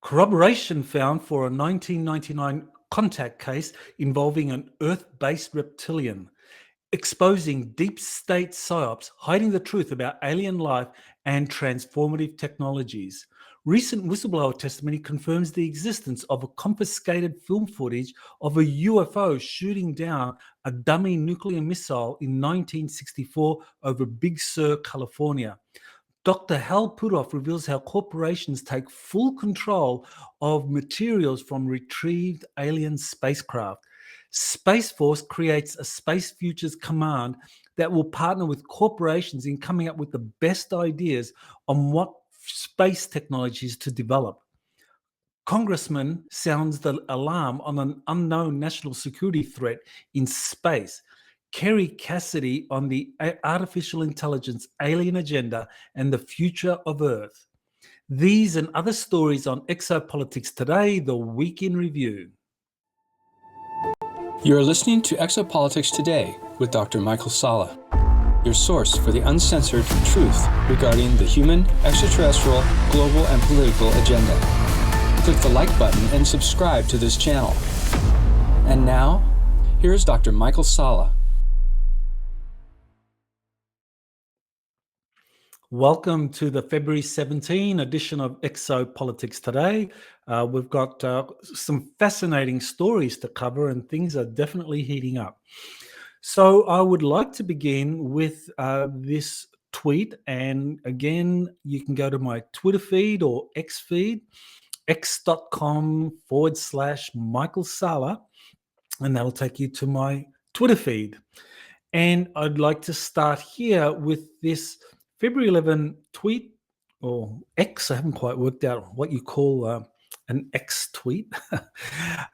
Corroboration found for a 1999 contact case involving an Earth-based reptilian, exposing deep state Psyops, hiding the truth about alien life and transformative technologies. Recent whistleblower testimony confirms the existence of a confiscated film footage of a UFO shooting down a dummy nuclear missile in 1964 over Big Sur, California. Dr. Hal Puthoff reveals how corporations take full control of materials from retrieved alien spacecraft. Space Force creates a Space Futures Command that will partner with corporations in coming up with the best ideas on what space technologies to develop. Congressman sounds the alarm on an unknown national security threat in space. Kerry Cassidy on the artificial intelligence alien agenda and the future of Earth. These and other stories on Exopolitics Today, the Week in Review. You are listening to Exopolitics Today with Dr. Michael Salla, your source for the uncensored truth regarding the human, extraterrestrial, global, and political agenda. Click the like button and subscribe to this channel. And now, here's Dr. Michael Salla. Welcome to the February 17 edition of Exopolitics Today. We've got some fascinating stories to cover, and things are definitely heating up. So I would like to begin with this tweet. And again, you can go to my Twitter feed or X feed, x.com/Michael Salla, and that'll take you to my Twitter feed. And I'd like to start here with this February 11 tweet, or X. I haven't quite worked out what you call an X tweet.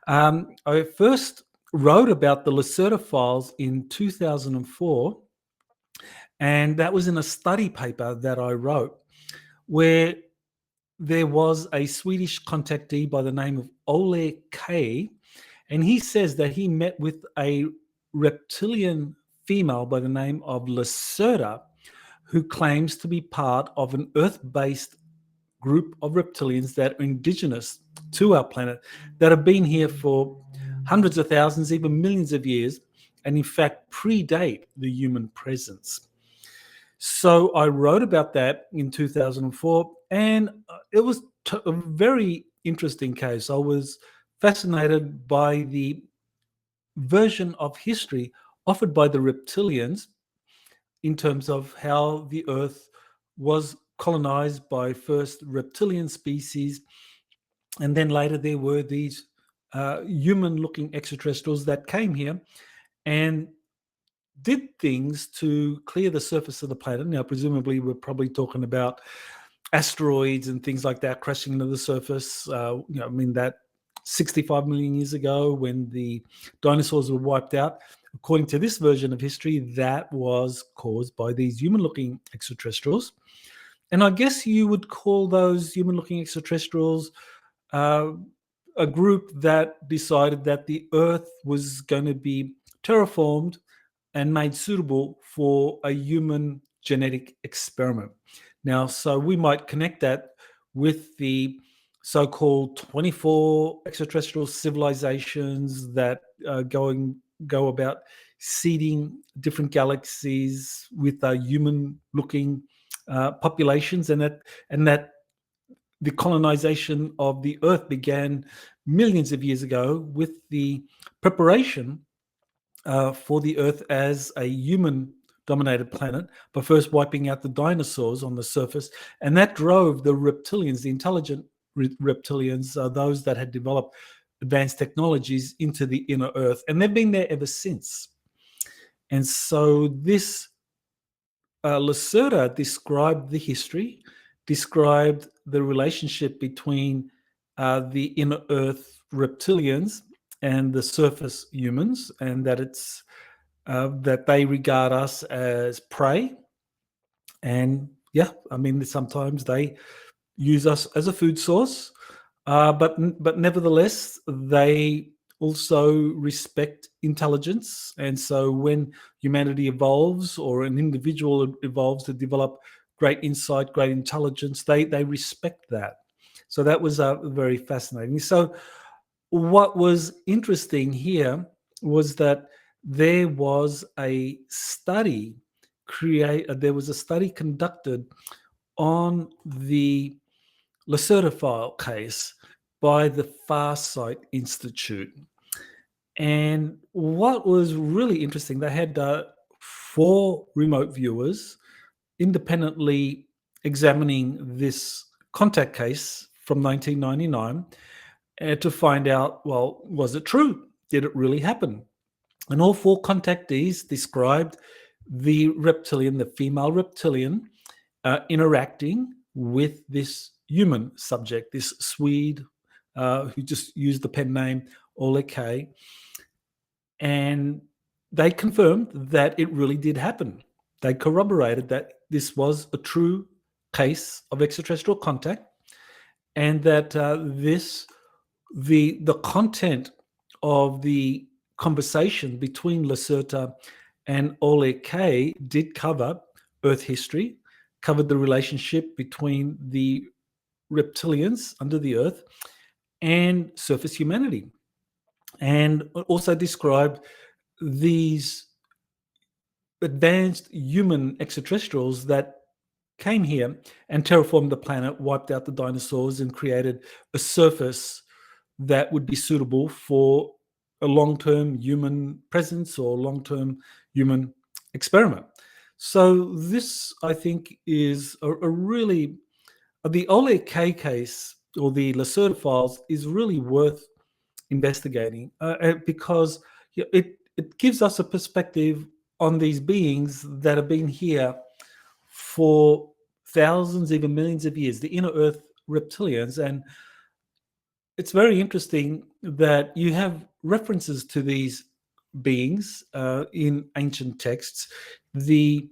I first wrote about the Lacerda files in 2004, and that was in a study paper that I wrote where there was a Swedish contactee by the name of Ole K, and he says that he met with a reptilian female by the name of Lacerda, who claims to be part of an Earth-based group of reptilians that are indigenous to our planet, that have been here for hundreds of thousands, even millions of years, and in fact predate the human presence. So I wrote about that in 2004, and it was a very interesting case. I was fascinated by the version of history offered by the reptilians in terms of how the Earth was colonized by first reptilian species, and then later there were these human-looking extraterrestrials that came here and did things to clear the surface of the planet. Now, presumably, we're probably talking about asteroids and things like that crashing into the surface. That 65 million years ago when the dinosaurs were wiped out. According to this version of history, that was caused by these human-looking extraterrestrials. And I guess you would call those human-looking extraterrestrials a group that decided that the Earth was going to be terraformed and made suitable for a human genetic experiment. Now, so we might connect that with the so-called 24 extraterrestrial civilizations that go about seeding different galaxies with human-looking populations, and that the colonization of the Earth began millions of years ago with the preparation for the Earth as a human-dominated planet by first wiping out the dinosaurs on the surface, and that drove the reptilians, the intelligent reptilians, those that had developed advanced technologies, into the inner Earth, and they've been there ever since. And so this Lacerda described the history, described the relationship between the inner Earth reptilians and the surface humans, and that it's that they regard us as prey. And sometimes they use us as a food source, but nevertheless, they also respect intelligence. And so when humanity evolves, or an individual evolves to develop great insight, great intelligence, they respect that. So that was very fascinating. So what was interesting here was that there was a study conducted on the Lacerda file case by the Farsight Institute. And what was really interesting, they had 4 remote viewers independently examining this contact case from 1999 to find out, well, was it true? Did it really happen? And all 4 contactees described the reptilian, the female reptilian, interacting with this human subject, this Swede who just used the pen name Ole K. And they confirmed that it really did happen. They corroborated that this was a true case of extraterrestrial contact, and that the content of the conversation between Lacerda and Ole K did cover Earth history, covered the relationship between the reptilians under the Earth and surface humanity, and also described these advanced human extraterrestrials that came here and terraformed the planet, wiped out the dinosaurs, and created a surface that would be suitable for a long-term human presence or long-term human experiment. So this, I think, is a really... The Ole K case, or the Lacerda files, is really worth investigating because it gives us a perspective on these beings that have been here for thousands, even millions of years, the inner Earth reptilians. And it's very interesting that you have references to these beings in ancient texts. The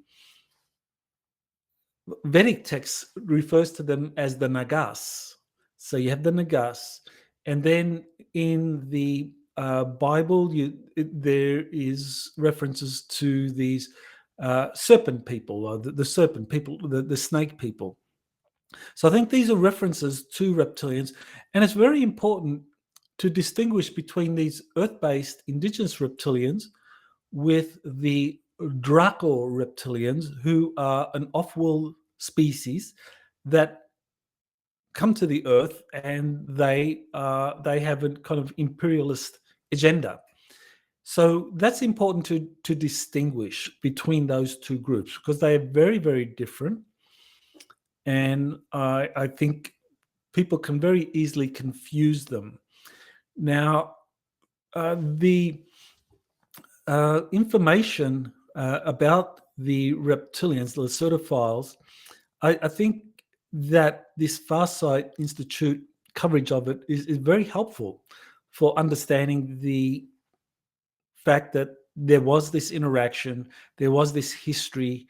Vedic text refers to them as the Nagas. So you have the Nagas, and then in the Bible, there is references to these serpent people, or the serpent people, the snake people. So I think these are references to reptilians, and it's very important to distinguish between these Earth-based indigenous reptilians with the Draco reptilians, who are an off-world species that come to the Earth, and they have a kind of imperialist agenda. So that's important to distinguish between those two groups, because they are very, very different. And I think people can very easily confuse them. Now, the information about the reptilians, the Lacerda files, I think that this Farsight Institute coverage of it is very helpful for understanding the fact that there was this interaction, there was this history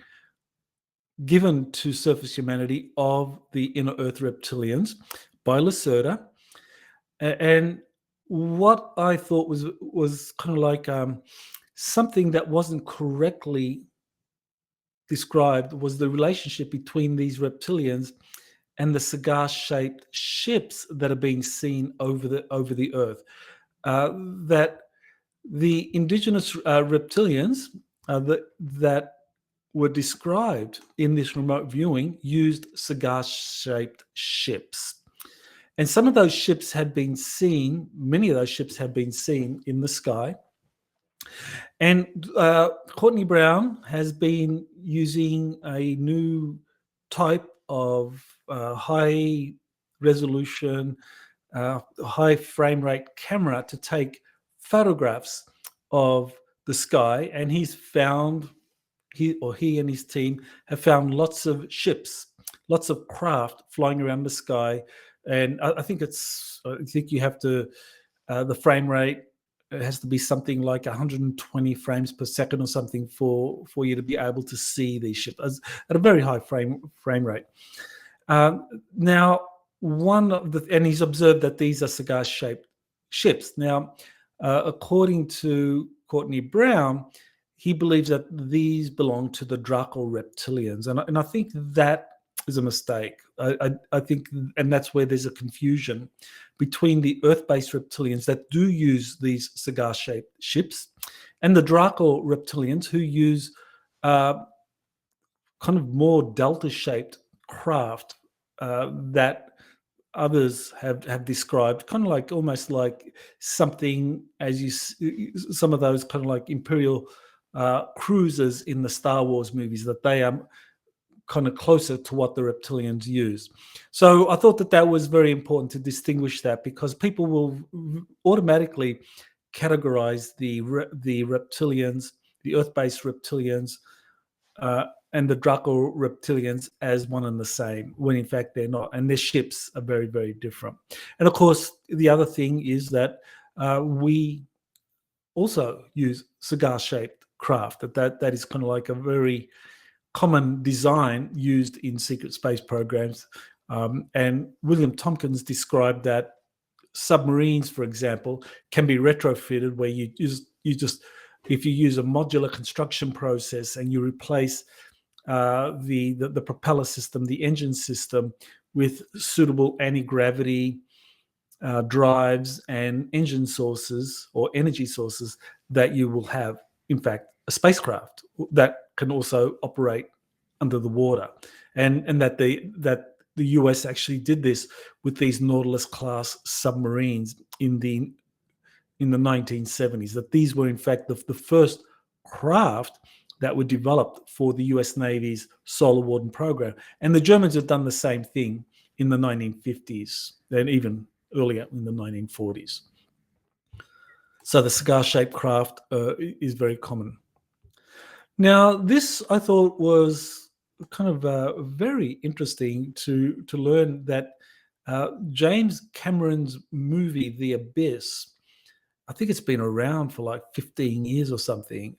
given to surface humanity of the inner Earth reptilians by Lacerda. And what I thought was kind of like something that wasn't correctly described was the relationship between these reptilians and the cigar-shaped ships that are being seen over the Earth. That the indigenous reptilians that were described in this remote viewing used cigar-shaped ships. And some of those ships had been seen, many of those ships had been seen in the sky. And Courtney Brown has been using a new type of high resolution, high frame rate camera to take photographs of the sky. And he and his team have found lots of ships, lots of craft flying around the sky. And I think you have to, the frame rate, it has to be something like 120 frames per second or something for you to be able to see these ships at a very high frame rate. Now, and he's observed that these are cigar-shaped ships. Now, according to Courtney Brown, he believes that these belong to the Draco reptilians, and I think that is a mistake. I think, and that's where there's a confusion between the Earth-based reptilians that do use these cigar-shaped ships and the Draco reptilians who use kind of more delta-shaped craft that others have described, kind of like almost like something some of those kind of like Imperial cruisers in the Star Wars movies, that they are kind of closer to what the reptilians use. So I thought that was very important to distinguish that, because people will automatically categorize the reptilians, the Earth-based reptilians, and the Draco reptilians as one and the same, when in fact they're not, and their ships are very, very different. And of course, the other thing is that we also use cigar-shaped craft. That is kind of like a very common design used in secret space programs. And William Tompkins described that submarines, for example, can be retrofitted where you just if you use a modular construction process and you replace the propeller system, the engine system, with suitable anti-gravity drives and engine sources or energy sources, that you will have, in fact, a spacecraft that can also operate under the water. And that the US actually did this with these Nautilus class submarines in the 1970s, that these were in fact the first craft that were developed for the US Navy's Solar Warden program. And the Germans have done the same thing in the 1950s and even earlier in the 1940s. So the cigar-shaped craft is very common. Now, this I thought was kind of very interesting to learn that James Cameron's movie, The Abyss, I think it's been around for like 15 years or something.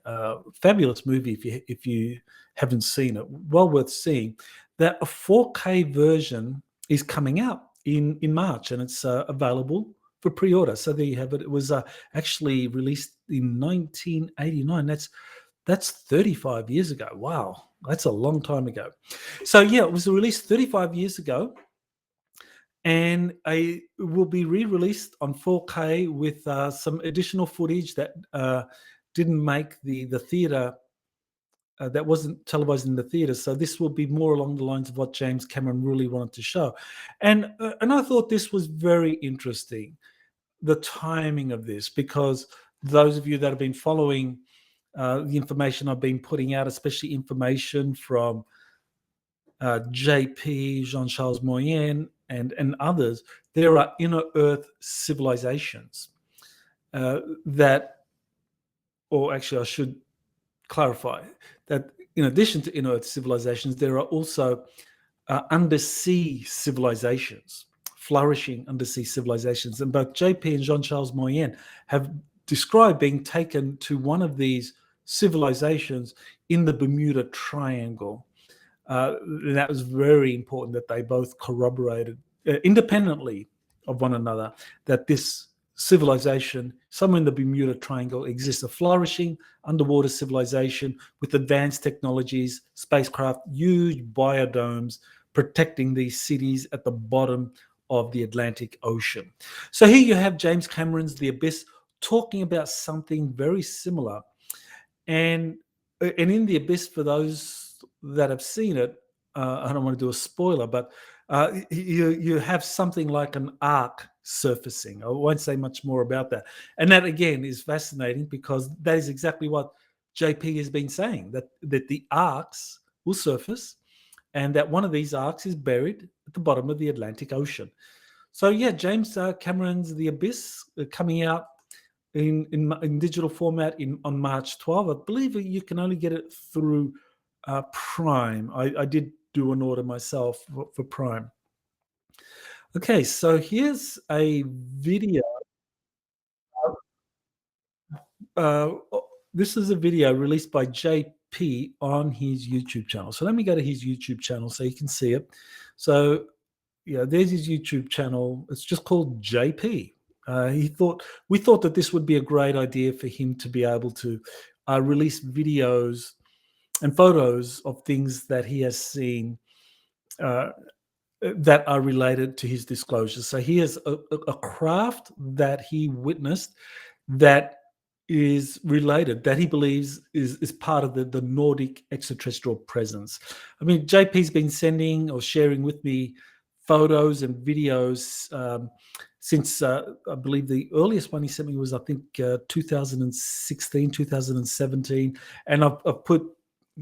Fabulous movie if you haven't seen it. Well worth seeing. That a 4K version is coming out in March, and it's available for pre-order. So there you have it. It was actually released in 1989. That's 35 years ago. Wow, that's a long time ago. So yeah, it was released 35 years ago. And it will be re-released on 4K with some additional footage that didn't make the theater, that wasn't televised in the theater. So this will be more along the lines of what James Cameron really wanted to show. And I thought this was very interesting, the timing of this, because those of you that have been following the information I've been putting out, especially information from JP, Jean-Charles Moyen, and others, there are inner Earth civilizations that, or actually I should clarify, that in addition to inner Earth civilizations, there are also undersea civilizations, flourishing undersea civilizations. And both JP and Jean-Charles Moyen have described being taken to one of these civilizations in the Bermuda Triangle. That was very important that they both corroborated independently of one another that this civilization somewhere in the Bermuda Triangle exists, a flourishing underwater civilization with advanced technologies, spacecraft, huge biodomes protecting these cities at the bottom of the Atlantic Ocean. So here you have James Cameron's The Abyss talking about something very similar. And in The Abyss, for those that have seen it, I don't want to do a spoiler, but you have something like an arc surfacing. I won't say much more about that. And that, again, is fascinating because that is exactly what JP has been saying, that the arcs will surface and that one of these arcs is buried at the bottom of the Atlantic Ocean. So, yeah, James Cameron's The Abyss coming out in digital format on March 12. I believe you can only get it through Prime. I did do an order myself for Prime. Okay, so here's a video. This is a video released by JP on his YouTube channel. So let me go to his YouTube channel so you can see it. So yeah, there's his YouTube channel. It's just called JP. We thought that this would be a great idea for him to be able to release videos and photos of things that he has seen that are related to his disclosures. So he has a craft that he witnessed that is related, that he believes is part of the Nordic extraterrestrial presence. I mean, JP's been sending or sharing with me photos and videos since I believe the earliest one he sent me was, I think, 2016, 2017. And I've put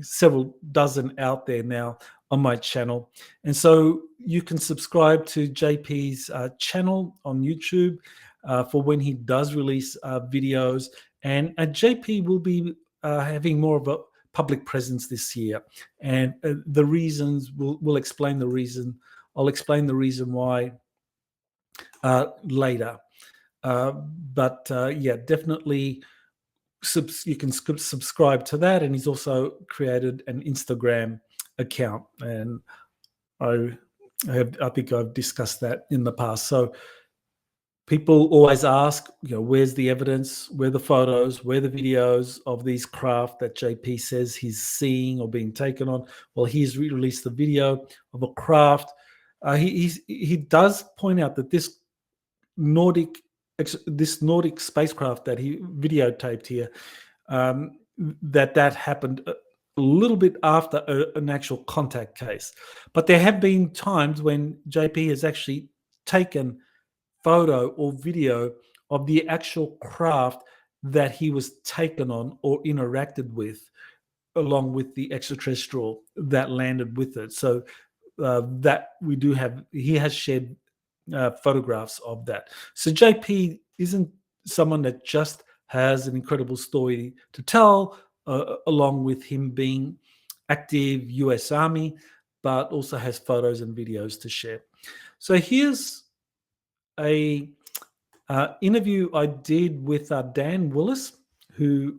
several dozen out there now on my channel. And so you can subscribe to JP's channel on YouTube for when he does release videos. And JP will be having more of a public presence this year. And the reasons, we'll explain the reason. I'll explain the reason why later. But yeah, definitely you can subscribe to that. And he's also created an Instagram account. And I think I've discussed that in the past. So people always ask, where's the evidence, where the photos, where the videos of these craft that JP says he's seeing or being taken on. Well, he's released a video of a craft. He does point out that this Nordic spacecraft that he videotaped here, that happened a little bit after an actual contact case. But there have been times when JP has actually taken photo or video of the actual craft that he was taken on or interacted with, along with the extraterrestrial that landed with it. So that we do have, he has shared photographs of that. So JP isn't someone that just has an incredible story to tell, along with him being active US Army, but also has photos and videos to share. So here's a interview I did with Dan Willis, who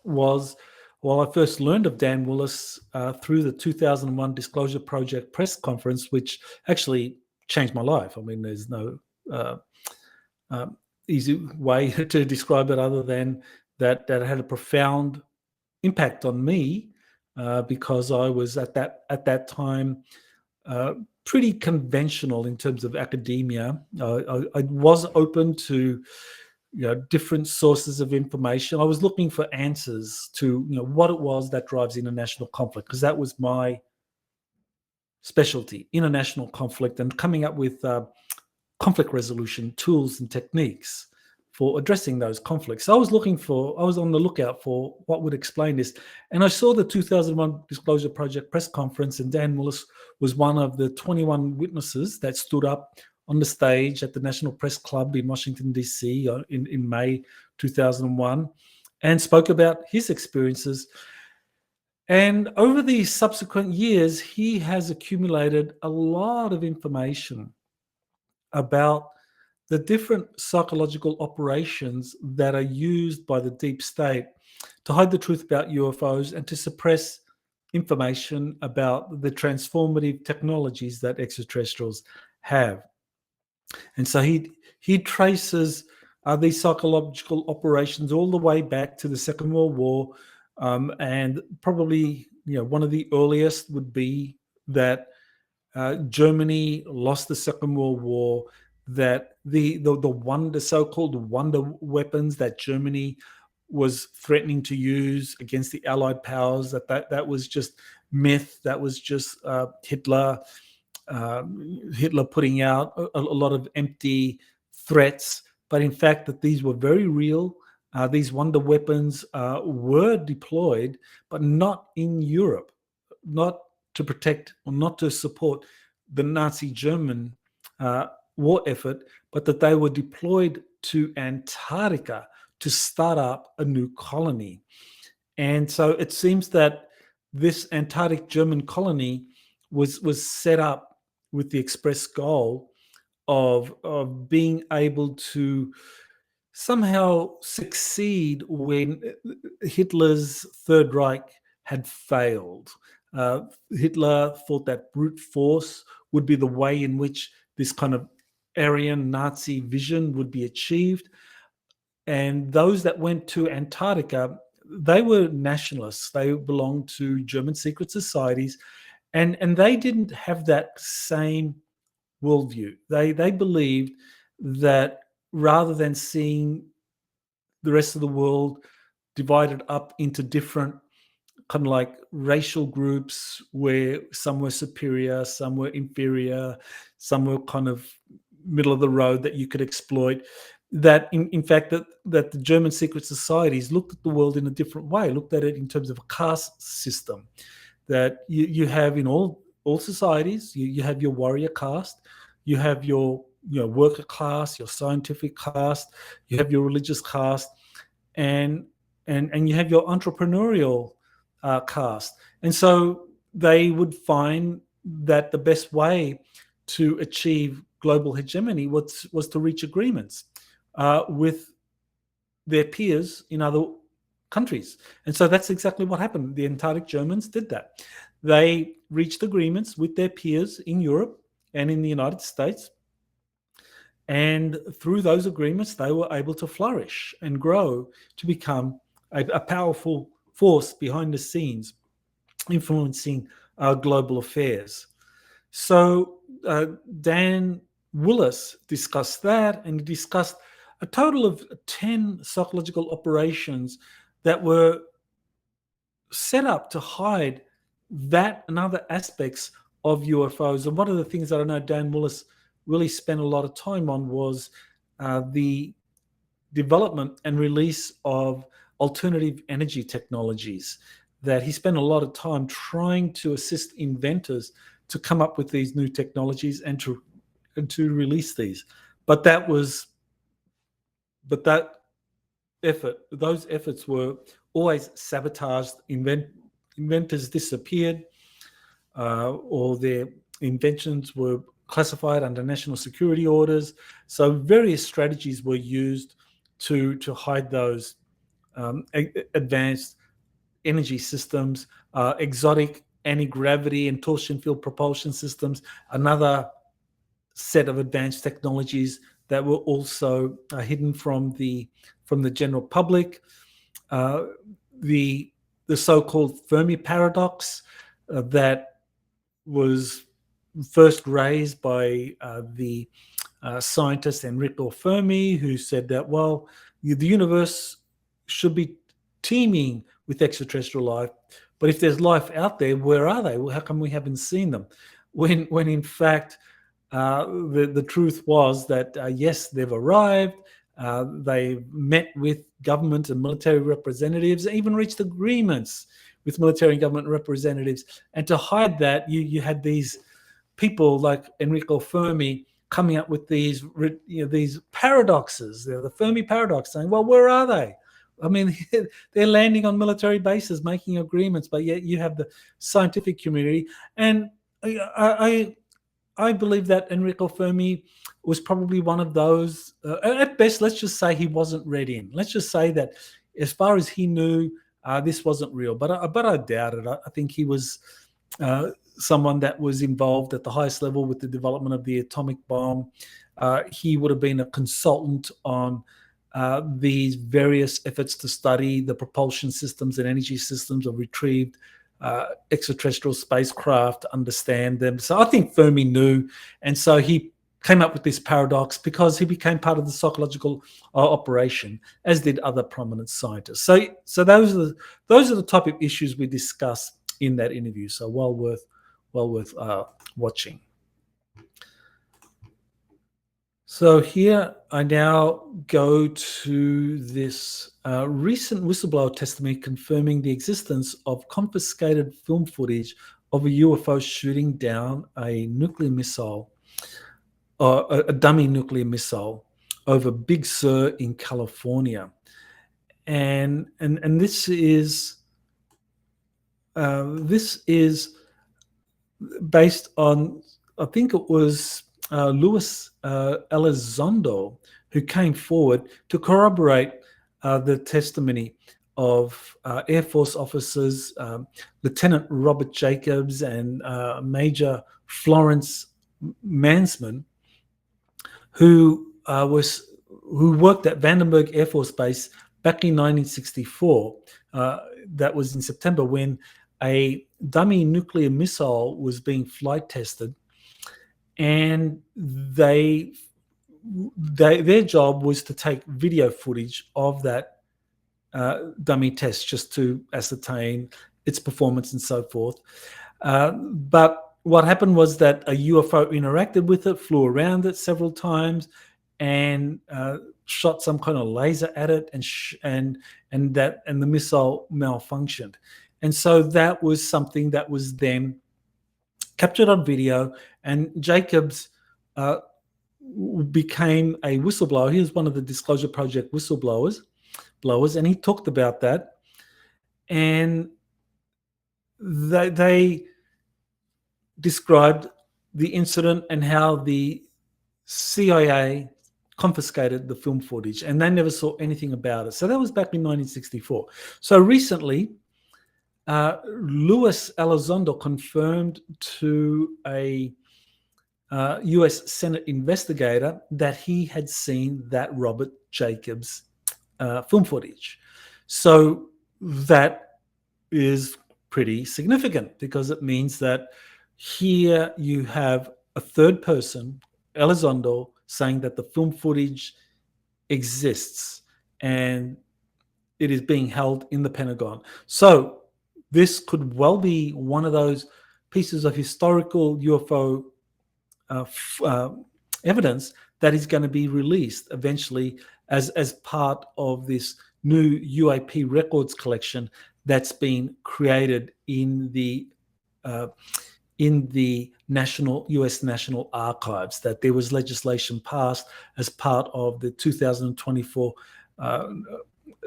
was, well, I first learned of Dan Willis through the 2001 Disclosure Project press conference, which actually changed my life. I mean, there's no easy way to describe it other than that it had a profound impact on me because I was at that time pretty conventional in terms of academia. I was open to different sources of information. I was looking for answers to what it was that drives international conflict, because that was my specialty, international conflict, and coming up with conflict resolution tools and techniques for addressing those conflicts. So I was on the lookout for what would explain this. And I saw the 2001 Disclosure Project press conference, and Dan Willis was one of the 21 witnesses that stood up on the stage at the National Press Club in Washington, D.C. in May 2001 and spoke about his experiences. And over the subsequent years, he has accumulated a lot of information about the different psychological operations that are used by the deep state to hide the truth about UFOs and to suppress information about the transformative technologies that extraterrestrials have. And so he traces these psychological operations all the way back to the Second World War, and probably one of the earliest would be that Germany lost the Second World War, that the so-called wonder weapons that Germany was threatening to use against the Allied powers, that was just myth, that was just Hitler putting out a lot of empty threats, but in fact that these were very real. These wonder weapons were deployed, but not in Europe, not to protect or not to support the Nazi German war effort, but that they were deployed to Antarctica to start up a new colony. And so it seems that this Antarctic German colony was set up with the express goal of being able to somehow succeed when Hitler's Third Reich had failed. Hitler thought that brute force would be the way in which this kind of Aryan Nazi vision would be achieved. And those that went to Antarctica, they were nationalists. They belonged to German secret societies, and they didn't have that same worldview. They believed that rather than seeing the rest of the world divided up into different kind of like racial groups where some were superior, some were inferior, some were kind of middle of the road that you could exploit. That in fact that the German secret societies looked at the world in a different way, looked at it in terms of a caste system. That you have in all societies, you have your warrior caste, you have your worker class, your scientific caste, you have your religious caste, and you have your entrepreneurial caste. And so they would find that the best way to achieve global hegemony was to reach agreements with their peers in other countries. And so that's exactly what happened. The Antarctic Germans did that. They reached agreements with their peers in Europe and in the United States. And through those agreements, they were able to flourish and grow to become a powerful force behind the scenes, influencing global affairs. So Dan Willis discussed that, and he discussed a total of 10 psychological operations that were set up to hide that and other aspects of UFOs. And one of the things that I know Dan Willis really spent a lot of time on was the development and release of alternative energy technologies, that he spent a lot of time trying to assist inventors to come up with these new technologies and to release these. But those efforts were always sabotaged. Inventors disappeared, or their inventions were classified under national security orders. So various strategies were used to hide those advanced energy systems, exotic anti-gravity and torsion field propulsion systems, another set of advanced technologies that were also hidden from the general public. The so-called Fermi paradox that was first raised by the scientist Enrico Fermi, who said that, well, the universe should be teeming with extraterrestrial life, but if there's life out there, where are they? Well, how come we haven't seen them? When in fact, the truth was that, yes, they've arrived. They met with government and military representatives, even reached agreements with military and government representatives. And to hide that, you had these people like Enrico Fermi coming up with these paradoxes, the Fermi paradox, saying, well, where are they? I mean, they're landing on military bases, making agreements, but yet you have the scientific community. And I believe that Enrico Fermi was probably one of those, at best, let's just say he wasn't read in. Let's just say that as far as he knew, this wasn't real. But I doubt it. I think he was someone that was involved at the highest level with the development of the atomic bomb. He would have been a consultant on these various efforts to study the propulsion systems and energy systems of retrieved extraterrestrial spacecraft, to understand them. So I think Fermi knew, and so he came up with this paradox because he became part of the psychological operation, as did other prominent scientists. So those are the type of issues we discuss in that interview. So well worth watching. So here I now go to this recent whistleblower testimony confirming the existence of confiscated film footage of a UFO shooting down a nuclear missile, a dummy nuclear missile, over Big Sur in California, and this is based on, I think it was Luis Elizondo, who came forward to corroborate the testimony of Air Force officers, Lieutenant Robert Jacobs and Major Florence Mansman, who worked at Vandenberg Air Force Base back in 1964. That was in September, when a dummy nuclear missile was being flight tested, and their job was to take video footage of that dummy test just to ascertain its performance and so forth. But what happened was that a UFO interacted with it, flew around it several times, and shot some kind of laser at it, and the missile malfunctioned. And so that was something that was then captured on video, and Jacobs became a whistleblower. He was one of the Disclosure Project whistleblowers, and he talked about that. And they described the incident and how the CIA confiscated the film footage, and they never saw anything about it. So that was back in 1964. So recently, Luis Elizondo confirmed to a US Senate investigator that he had seen that Robert Jacobs film footage. So that is pretty significant, because it means that here you have a third person, Elizondo, saying that the film footage exists and it is being held in the Pentagon. So this could well be one of those pieces of historical UFO evidence that is going to be released eventually as part of this new UAP records collection that's been created in the US National Archives. That there was legislation passed as part of the 2024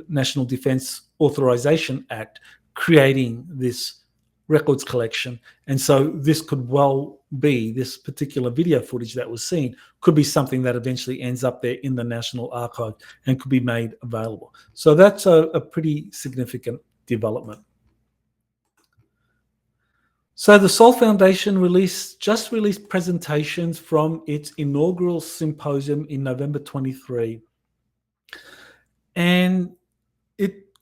National Defense Authorization Act, creating this records collection. And so this could well be, this particular video footage that was seen could be something that eventually ends up there in the National Archive and could be made available. So that's a pretty significant development. So the Sol Foundation just released presentations from its inaugural symposium in November 23. And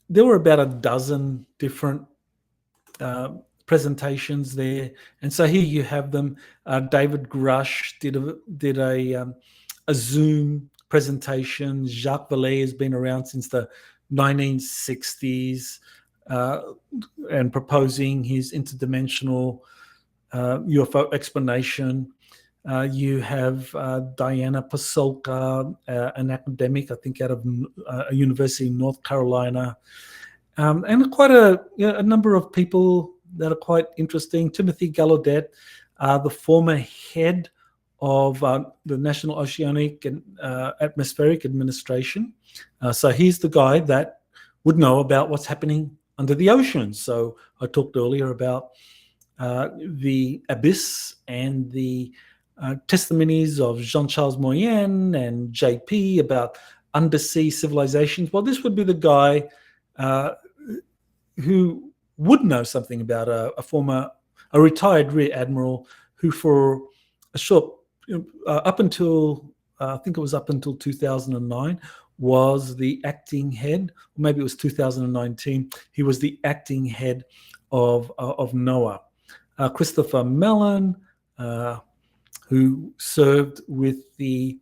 there were about a dozen different presentations there. And so here you have them. David Grush did a Zoom presentation. Jacques Vallée has been around since the 1960s and proposing his interdimensional UFO explanation. You have Diana Pasulka, an academic, I think, out of a university in North Carolina, and quite a number of people that are quite interesting. Timothy Gallaudet, the former head of the National Oceanic and Atmospheric Administration. So he's the guy that would know about what's happening under the ocean. So I talked earlier about the abyss and the testimonies of Jean-Charles Moyen and JP about undersea civilizations. Well, this would be the guy who would know something about a retired rear admiral who, for a short, up until I think it was up until 2009, was the acting head, or maybe it was 2019. He was the acting head of NOAA. Christopher Mellon, who served with the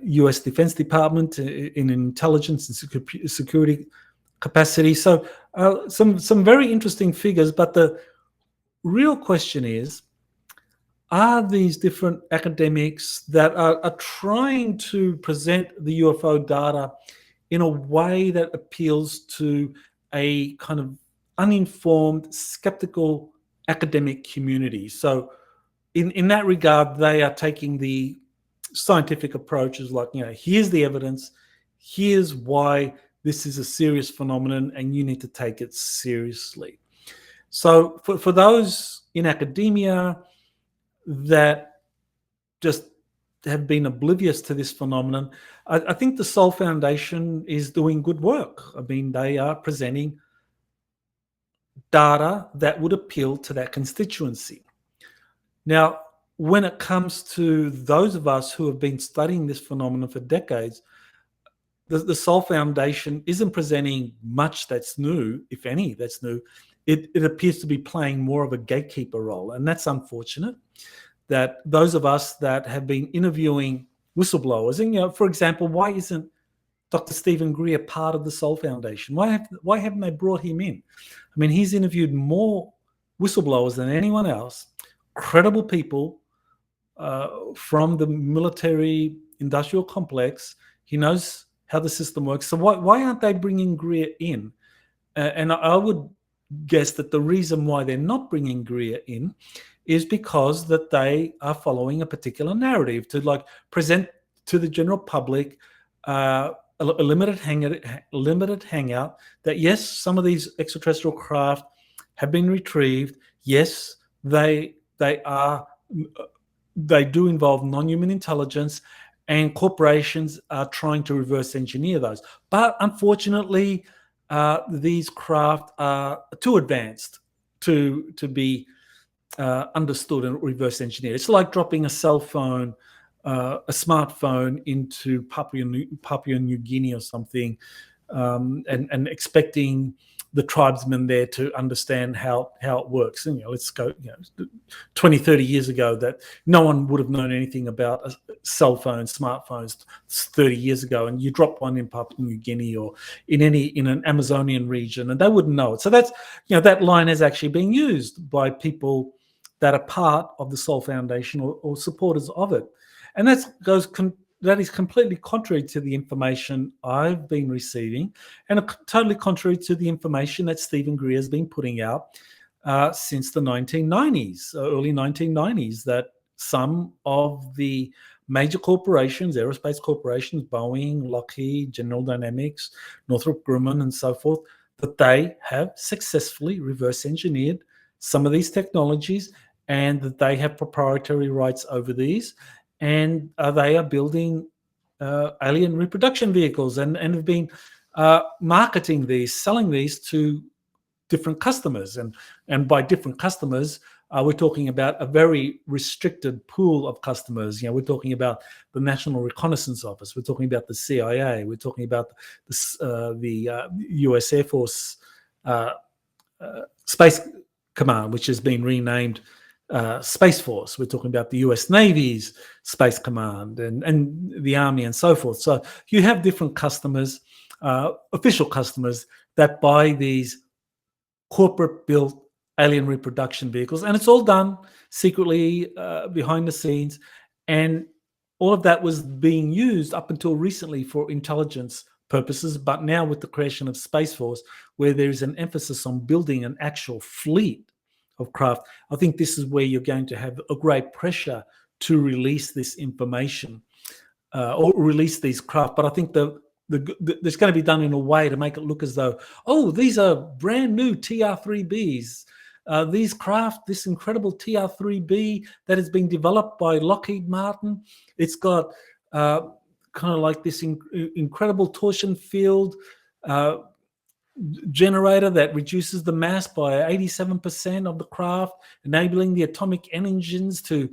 U.S. Defense Department in intelligence and security capacity. So some very interesting figures, but the real question is, are these different academics that are trying to present the UFO data in a way that appeals to a kind of uninformed, skeptical academic community? So in that regard, they are taking the scientific approach as like, here's the evidence, here's why this is a serious phenomenon and you need to take it seriously. So for those in academia that just have been oblivious to this phenomenon, I think the Sol Foundation is doing good work. I mean, they are presenting data that would appeal to that constituency. Now, when it comes to those of us who have been studying this phenomenon for decades, the Sol Foundation isn't presenting much that's new, if any, that's new. it appears to be playing more of a gatekeeper role, and that's unfortunate. That those of us that have been interviewing whistleblowers, and for example, why isn't Dr. Stephen Greer part of the Sol Foundation? Why haven't they brought him in? I mean, he's interviewed more whistleblowers than anyone else, credible people from the military industrial complex. He knows how the system works. So why aren't they bringing Greer in? And I would guess that the reason why they're not bringing Greer in is because that they are following a particular narrative to present to the general public a limited hangout that yes, some of these extraterrestrial craft have been retrieved. Yes, they do involve non-human intelligence, and corporations are trying to reverse engineer those. But unfortunately, these craft are too advanced to be understood and reverse engineered. It's like dropping a cell phone, a smartphone into Papua New Guinea or something, and expecting the tribesmen there to understand how it works. And let's go 20, 30 years ago, that no one would have known anything about cell phones, smartphones 30 years ago, and you drop one in Papua New Guinea or in an Amazonian region, and they wouldn't know it. So that's that line is actually being used by people that are part of the Sol Foundation or supporters of it, and that is completely contrary to the information I've been receiving, and totally contrary to the information that Stephen Greer has been putting out since the 1990s, early 1990s, that some of the major corporations, aerospace corporations, Boeing, Lockheed, General Dynamics, Northrop Grumman, and so forth, that they have successfully reverse engineered some of these technologies, and that they have proprietary rights over these. And they are building alien reproduction vehicles and have been marketing these, selling these to different customers. And by different customers, we're talking about a very restricted pool of customers. We're talking about the National Reconnaissance Office. We're talking about the CIA. We're talking about the U.S. Air Force Space Command, which has been renamed Space Force. We're talking about the US Navy's Space Command and the Army and so forth. So you have different customers, official customers, that buy these corporate-built alien reproduction vehicles, and it's all done secretly behind the scenes. And all of that was being used up until recently for intelligence purposes, but now with the creation of Space Force, where there is an emphasis on building an actual fleet of craft, I think this is where you're going to have a great pressure to release this information or release these craft. But I think it's going to be done in a way to make it look as though, oh, these are brand new TR-3Bs. These craft, this incredible TR-3B that has been developed by Lockheed Martin, it's got kind of like this incredible torsion field generator that reduces the mass by 87% of the craft, enabling the atomic engines to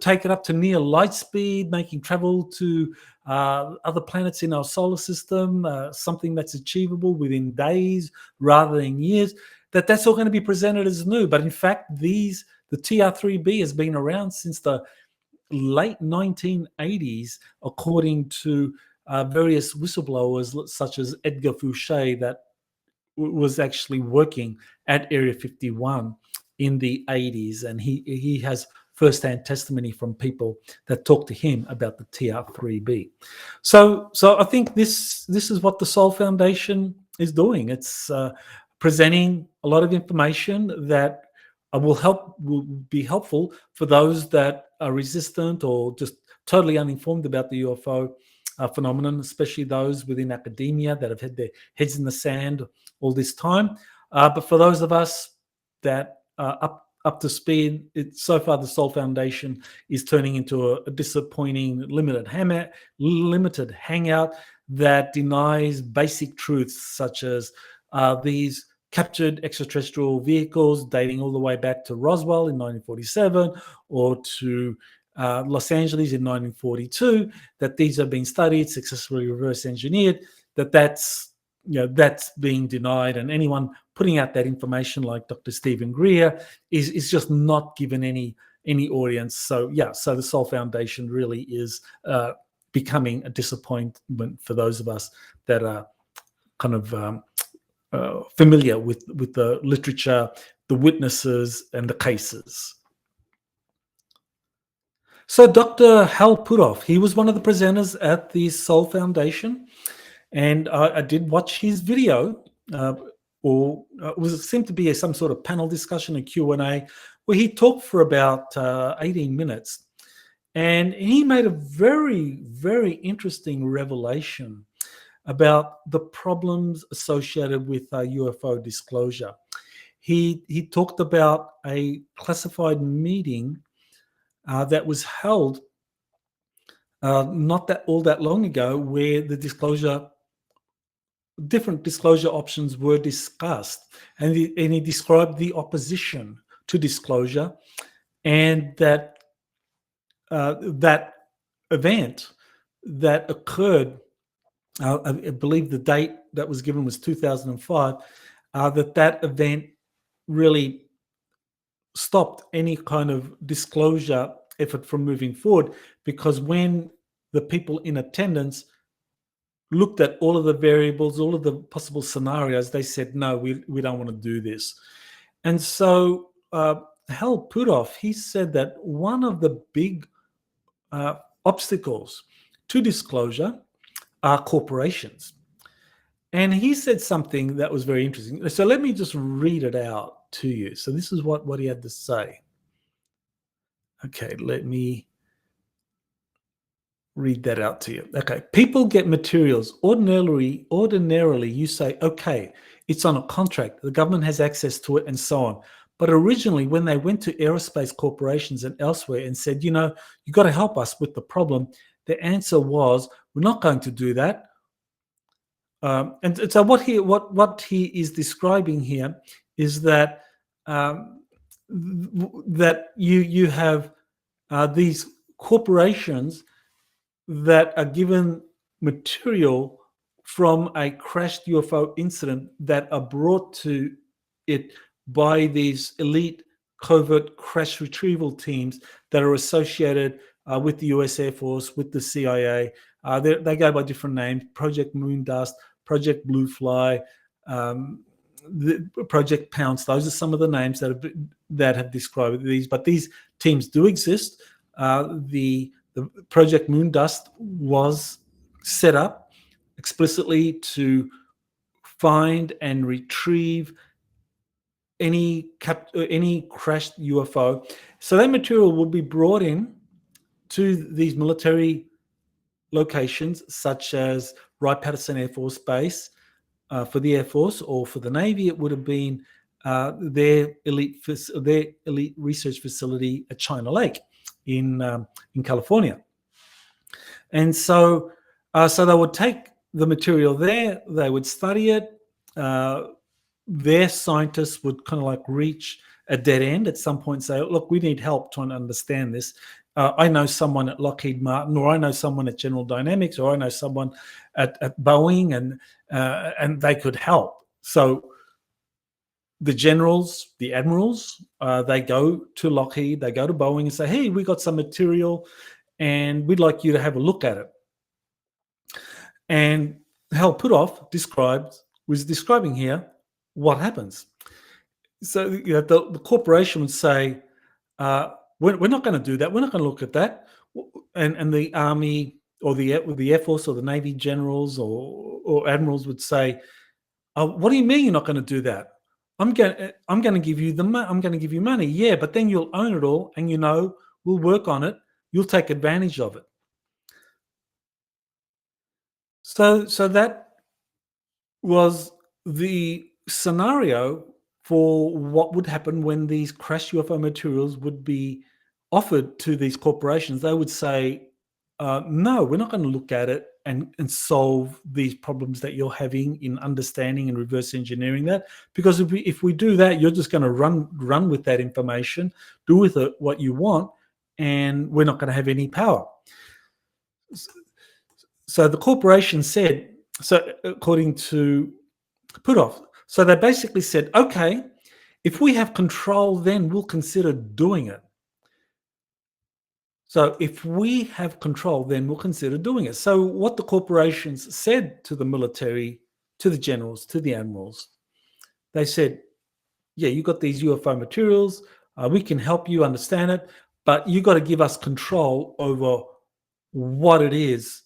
take it up to near light speed, making travel to other planets in our solar system something that's achievable within days rather than years. That's all going to be presented as new. But in fact, the TR-3B has been around since the late 1980s, according to various whistleblowers such as Edgar Fouché, that was actually working at Area 51 in the 80s, and he has first-hand testimony from people that talk to him about the TR-3B. So I think this is what the Sol Foundation is doing. It's presenting a lot of information that will be helpful for those that are resistant or just totally uninformed about the UFO phenomenon, especially those within academia that have had their heads in the sand all this time. But for those of us that are up to speed, so far the Sol Foundation is turning into a disappointing limited hangout that denies basic truths such as these captured extraterrestrial vehicles dating all the way back to Roswell in 1947 or to Los Angeles in 1942, that these have been studied, successfully reverse engineered, that's that's being denied, and anyone putting out that information, like Dr. Stephen Greer, is just not given any audience. So so the Soul Foundation really is becoming a disappointment for those of us that are kind of familiar with the literature, the witnesses, and the cases. So Dr. Hal Puthoff, he was one of the presenters at the Soul Foundation, and I did watch his video, it seemed to be some sort of panel discussion, a Q&A, where he talked for about 18 minutes, and he made a very, very interesting revelation about the problems associated with UFO disclosure. He talked about a classified meeting that was held not all that long ago, where different disclosure options were discussed, and he described the opposition to disclosure, and that that event that occurred, I believe the date that was given was 2005, that event really stopped any kind of disclosure effort from moving forward, because when the people in attendance looked at all of the variables, all of the possible scenarios, they said, no, we don't want to do this. And so Hal Puthoff, he said that one of the big obstacles to disclosure are corporations. And he said something that was very interesting. So let me just read it out to you. So this is what he had to say. Okay, let me read that out to you. Okay, people get materials. Ordinarily, you say, okay, it's on a contract. The government has access to it and so on. But originally, when they went to aerospace corporations and elsewhere and said, you got to help us with the problem, the answer was, we're not going to do that. And so what he is describing here is that that you have these corporations that are given material from a crashed UFO incident that are brought to it by these elite covert crash retrieval teams that are associated with the US Air Force, with the CIA. They go by different names: Project Moondust, Project Blue Fly, Project Pounce. Those are some of the names that have described these. But these teams do exist. The Project Moondust was set up explicitly to find and retrieve any crashed UFO. So that material will be brought in to these military locations, such as Wright-Patterson Air Force Base for the Air Force, or for the Navy, it would have been their elite research facility at China Lake in California. And so they would take the material there, they would study it. Their scientists would kind of like reach a dead end at some point and say, look, we need help trying to understand this. I know someone at Lockheed Martin, or I know someone at General Dynamics, or I know someone at Boeing, and they could help. So the generals, the admirals, they go to Lockheed, they go to Boeing and say, hey, we got some material and we'd like you to have a look at it. And Hal Puthoff was describing here what happens. So the corporation would say, we're not going to do that. We're not going to look at that. And the Army or the Air Force or the Navy generals or admirals would say, what do you mean you're not going to do that? I'm going to give you I'm going to give you money. Yeah, but then you'll own it all, and we'll work on it. You'll take advantage of it. So that was the scenario for what would happen when these crashed UFO materials would be offered to these corporations. They would say, no, we're not going to look at it and solve these problems that you're having in understanding and reverse engineering that, because if we do that, you're just going to run with that information, do with it what you want, and we're not going to have any power. So the corporation said, So according to Puthoff, so they basically said, okay, if we have control, then we'll consider doing it. So if we have control, then we'll consider doing it. So what the corporations said to the military, to the generals, to the admirals, they said, yeah, you got these UFO materials. We can help you understand it, but you got to give us control over what it is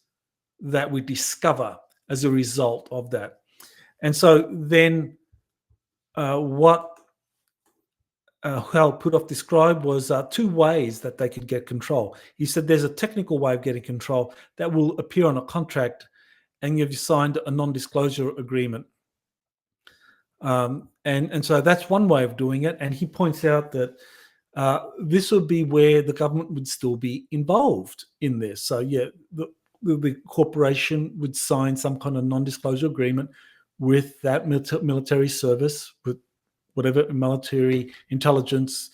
that we discover as a result of that. And so then what Hal Puthoff described was two ways that they could get control. He said there's a technical way of getting control that will appear on a contract and you've signed a non-disclosure agreement. And so that's one way of doing it. And he points out that this would be where the government would still be involved in this. So yeah, the corporation would sign some kind of non-disclosure agreement with that military service, with whatever military intelligence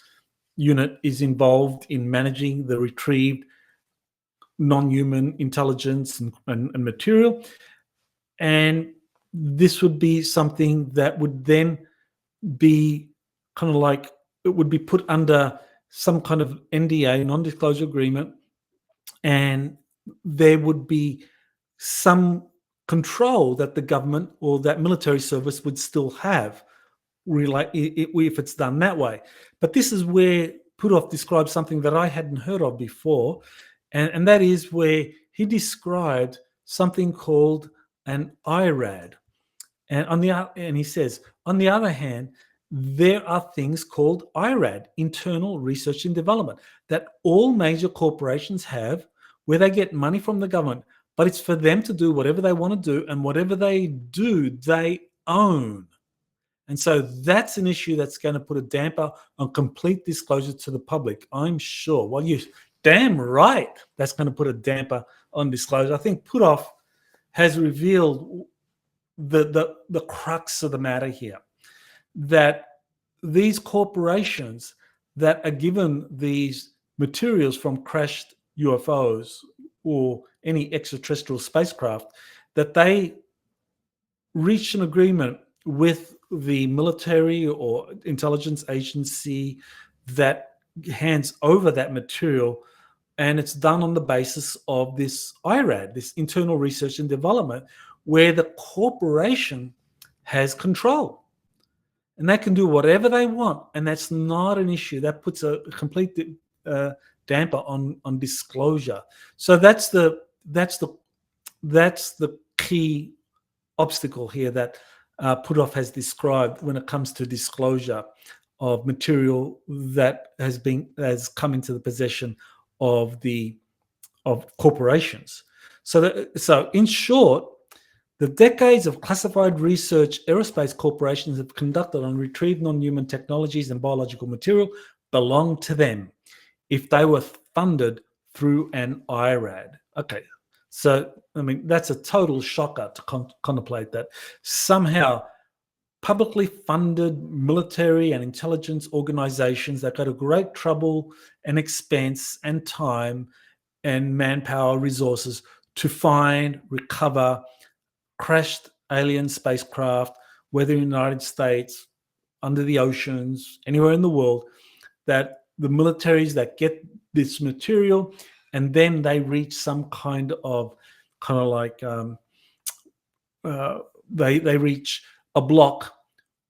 unit is involved in managing the retrieved non-human intelligence and material. And this would be something that would then be kind of like, it would be put under some kind of NDA, non-disclosure agreement, and there would be some control that the government or that military service would still have, if it's done that way. But this is where Puthoff described something that I hadn't heard of before, and that is where he described something called an IRAD. And he says, on the other hand, there are things called IRAD, internal research and development, that all major corporations have, where they get money from the government, but it's for them to do whatever they want to do, and whatever they do, they own. And so that's an issue that's going to put a damper on complete disclosure to the public, I'm sure. Well, you're damn right that's going to put a damper on disclosure. I think Puthoff has revealed the crux of the matter here, that these corporations that are given these materials from crashed UFOs or any extraterrestrial spacecraft, that they reach an agreement with the military or intelligence agency that hands over that material, and it's done on the basis of this IRAD, this internal research and development, where the corporation has control. And they can do whatever they want, and that's not an issue. That puts a complete damper on disclosure. So that's the key obstacle here that Puthoff has described when it comes to disclosure of material that has come into the possession of corporations. So in short, the decades of classified research aerospace corporations have conducted on retrieved non-human technologies and biological material belong to them if they were funded through an IRAD. Okay, so, I mean, that's a total shocker to contemplate that. Somehow, publicly funded military and intelligence organizations that go to great trouble and expense and time and manpower resources to find, recover crashed alien spacecraft, whether in the United States, under the oceans, anywhere in the world, that the militaries that get this material and then they reach some kind of like they reach a block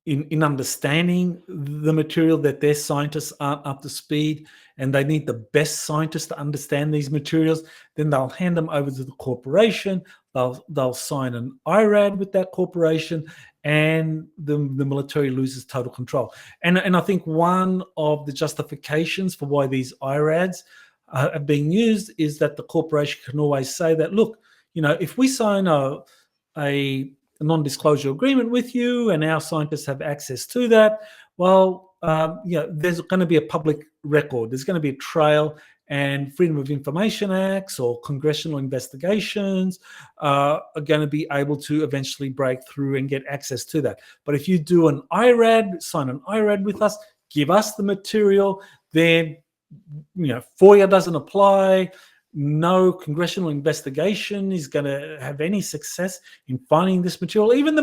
in understanding the material, that their scientists aren't up to speed and they need the best scientists to understand these materials, then they'll hand them over to the corporation. They'll sign an IRAD with that corporation, and the military loses total control. And I think one of the justifications for why these IRADs are being used is that the corporation can always say that, look, if we sign a non-disclosure agreement with you and our scientists have access to that, well, there's going to be a public record. There's going to be a trail, and Freedom of Information Acts or congressional investigations are going to be able to eventually break through and get access to that. But if you do an IRAD, sign an IRAD with us, give us the material, then FOIA doesn't apply. no congressional investigation is going to have any success in finding this material. Even the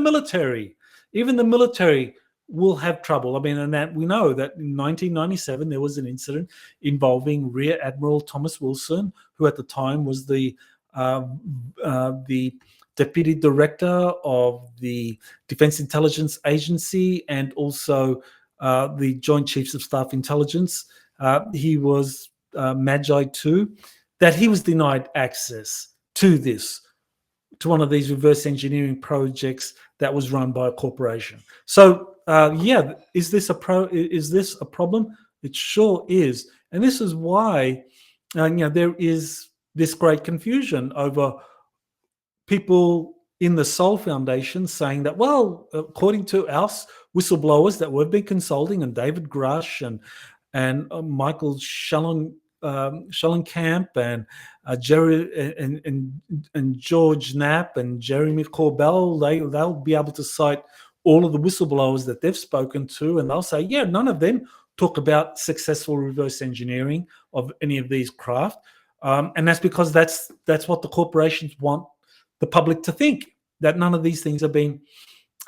military will have trouble. I mean, and that we know that in 1997 there was an incident involving Rear Admiral Thomas Wilson, who at the time was the deputy director of the Defense Intelligence Agency and also the Joint Chiefs of Staff Intelligence. He was Magi too. That he was denied access to one of these reverse engineering projects that was run by a corporation. So, is this a problem? It sure is, and this is why there is this great confusion over people in the Sol Foundation saying that, well, according to our whistleblowers that we've been consulting, and David Grush and Michael Schellenkamp and Jerry and George Knapp and Jeremy Corbell, they'll be able to cite all of the whistleblowers that they've spoken to, and they'll say, yeah, none of them talk about successful reverse engineering of any of these craft, and that's because that's what the corporations want the public to think, that none of these things are being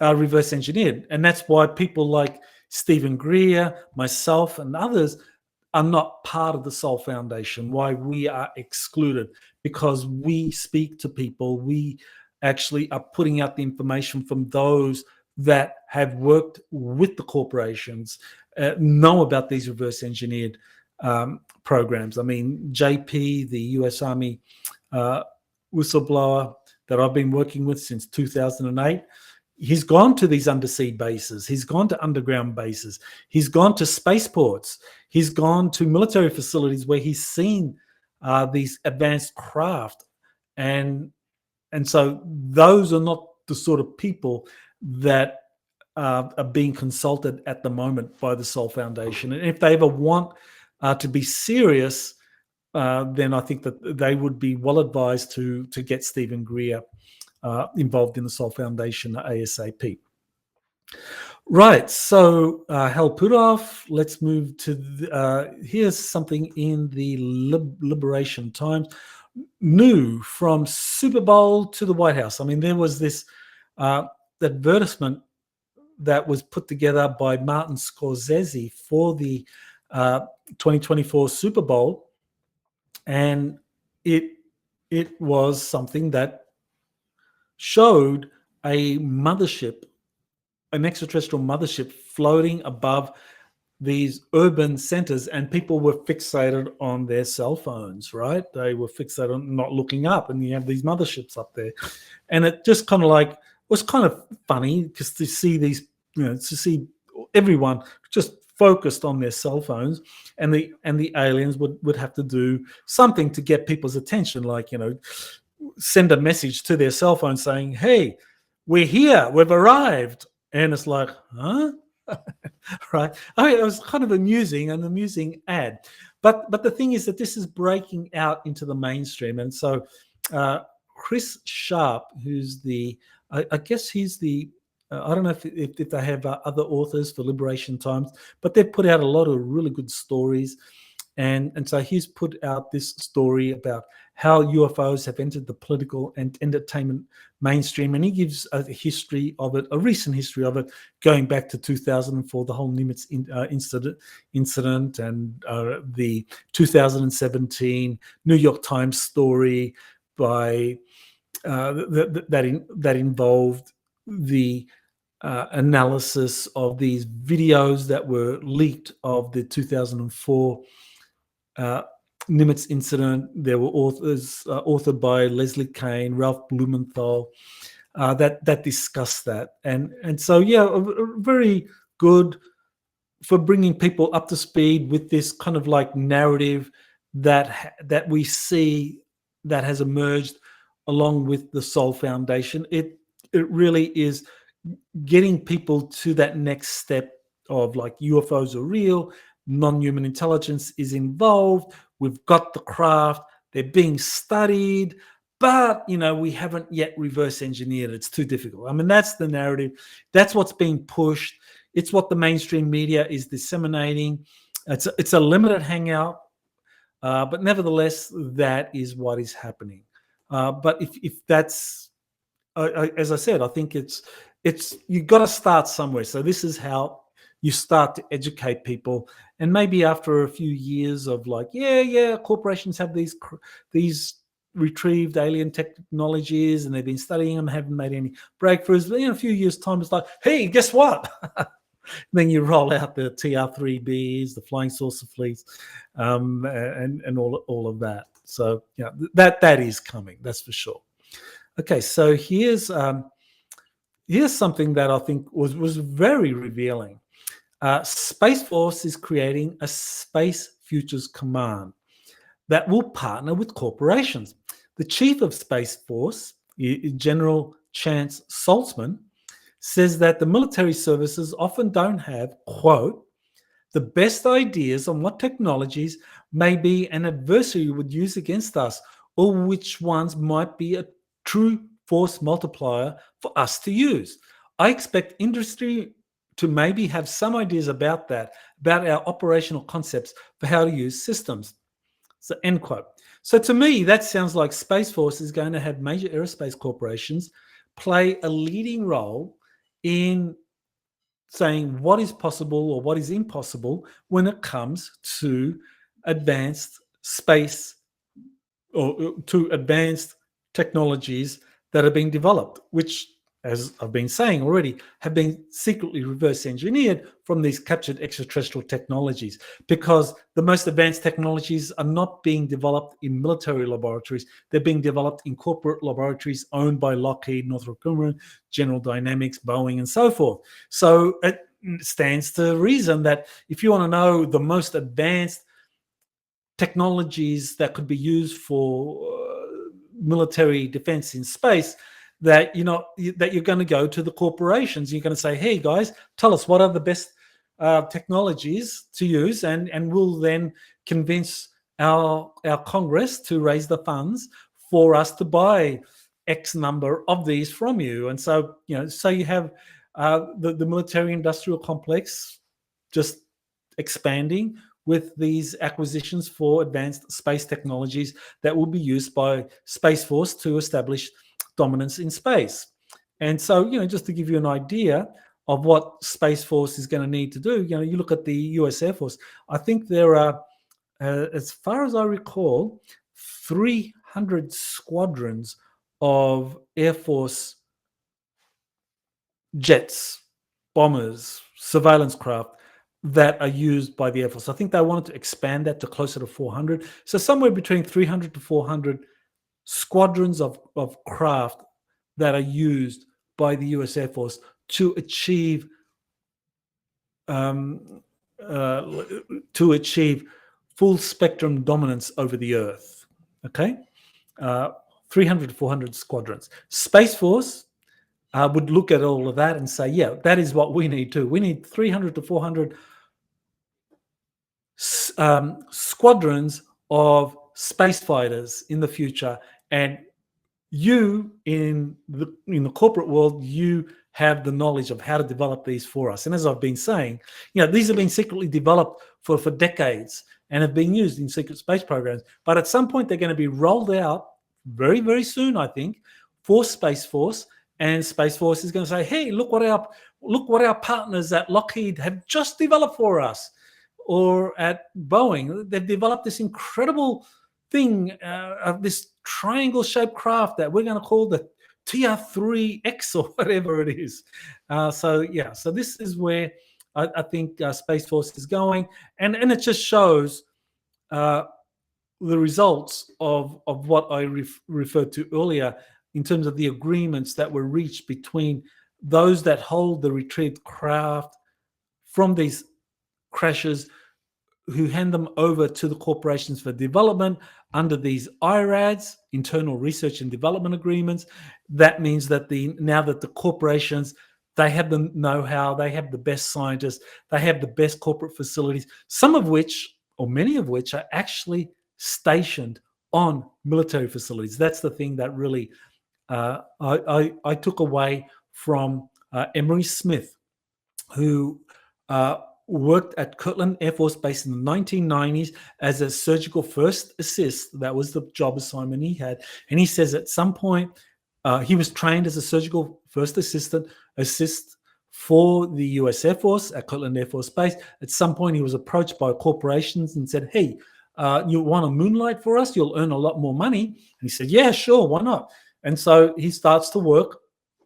reverse engineered, and that's why people like Stephen Greer, myself, and others are not part of the Sol Foundation, why we are excluded, because we speak to people. We actually are putting out the information from those that have worked with the corporations, know about these reverse engineered programs. I mean, JP, the US Army whistleblower that I've been working with since 2008, he's gone to these undersea bases. He's gone to underground bases. He's gone to spaceports. He's gone to military facilities where he's seen these advanced craft. And so those are not the sort of people that are being consulted at the moment by the Sol Foundation. And if they ever want to be serious, then I think that they would be well advised to get Stephen Greer involved in the Sol Foundation ASAP. Right, so Hal Puthoff, let's move to here's something in the Liberation Times. New from Super Bowl to the White House. I mean, there was this advertisement that was put together by Martin Scorsese for the 2024 Super Bowl, and it was something that showed a mothership, an extraterrestrial mothership floating above these urban centers, and people were fixated on their cell phones, right? They were fixated on not looking up, and you have these motherships up there. And it just kind of like was kind of funny because to see these, to see everyone just focused on their cell phones, and the aliens would have to do something to get people's attention, like, send a message to their cell phone saying, hey, we're here, we've arrived. And it's like, huh? Right? I mean, it was kind of an amusing ad. But the thing is that this is breaking out into the mainstream. And so Chris Sharp, who's I guess he's the, I don't know if they have other authors for Liberation Times, but they've put out a lot of really good stories. And so he's put out this story about how UFOs have entered the political and entertainment mainstream. And he gives a history of it, a recent history of it, going back to 2004, the whole Nimitz incident, and the 2017 New York Times story by that involved the analysis of these videos that were leaked of the 2004 Nimitz incident. There were authors authored by Leslie Kane, Ralph Blumenthal, that discussed that, and so very good for bringing people up to speed with this kind of like narrative that we see that has emerged along with the Sol Foundation. It really is getting people to that next step of like UFOs are real, non-human intelligence is involved, we've got the craft, they're being studied, but we haven't yet reverse engineered it. It's too difficult. I mean, that's the narrative. That's what's being pushed. It's what the mainstream media is disseminating. It's a limited hangout But nevertheless, that is what is happening. But if that's, as I said, I think it's you've got to start somewhere. So this is how you start to educate people, and maybe after a few years of like, yeah, corporations have these retrieved alien technologies, and they've been studying them, haven't made any breakthroughs. But in a few years' time, it's like, hey, guess what? Then you roll out the TR-3Bs, the flying saucer fleets, and all of that. So yeah, that is coming. That's for sure. Okay, so here's something that I think was very revealing. Space Force is creating a Space Futures Command that will partner with corporations. The chief of Space Force, General Chance Saltzman, says that the military services often don't have, quote, the best ideas on what technologies maybe an adversary would use against us, or which ones might be a true force multiplier for us to use. I expect industry to maybe have some ideas about that, about our operational concepts for how to use systems. So, end quote. So to me, that sounds like Space Force is going to have major aerospace corporations play a leading role in saying what is possible or what is impossible when it comes to advanced space or to advanced technologies that are being developed, which, as I've been saying already, have been secretly reverse engineered from these captured extraterrestrial technologies, because the most advanced technologies are not being developed in military laboratories. They're being developed in corporate laboratories owned by Lockheed, Northrop Grumman, General Dynamics, Boeing, and so forth. So it stands to reason that if you want to know the most advanced technologies that could be used for military defense in space, that that you're going to go to the corporations. You're going to say, hey guys, tell us what are the best technologies to use, and we'll then convince our Congress to raise the funds for us to buy X number of these from you. And so so you have the military industrial complex just expanding with these acquisitions for advanced space technologies that will be used by Space Force to establish dominance in space. And so, just to give you an idea of what Space Force is going to need to do, you look at the US Air Force. I think there are, as far as I recall, 300 squadrons of Air Force jets, bombers, surveillance craft that are used by the Air Force. I think they wanted to expand that to closer to 400. So somewhere between 300 to 400 squadrons of craft that are used by the US Air Force to achieve full spectrum dominance over the Earth. Okay, 300 to 400 squadrons. Space Force would look at all of that and say, yeah, that is what we need too. We need 300 to 400 squadrons of space fighters in the future, and you in the corporate world, you have the knowledge of how to develop these for us. And as I've been saying, these have been secretly developed for decades and have been used in secret space programs. But at some point, they're going to be rolled out very, very soon, I think, for Space Force. And Space Force is going to say, hey, look what our partners at Lockheed have just developed for us. Or at Boeing, they've developed this incredible thing of this triangle-shaped craft that we're going to call the TR-3X or whatever it is. So this is where I think Space Force is going, and it just shows the results of what I referred to earlier in terms of the agreements that were reached between those that hold the retrieved craft from these crashes, who hand them over to the corporations for development under these IRADs, internal research and development agreements. That means that now that the corporations, they have the know-how, they have the best scientists, they have the best corporate facilities, some of which, or many of which, are actually stationed on military facilities. That's the thing that really I took away from Emery Smith, who worked at Kirtland Air Force Base in the 1990s as a surgical first assist. That was the job assignment he had. And he says at some point he was trained as a surgical first assist for the US Air Force at Kirtland Air Force Base. At some point he was approached by corporations and said, hey, you want to moonlight for us? You'll earn a lot more money. And he said, yeah, sure, why not? And so he starts to work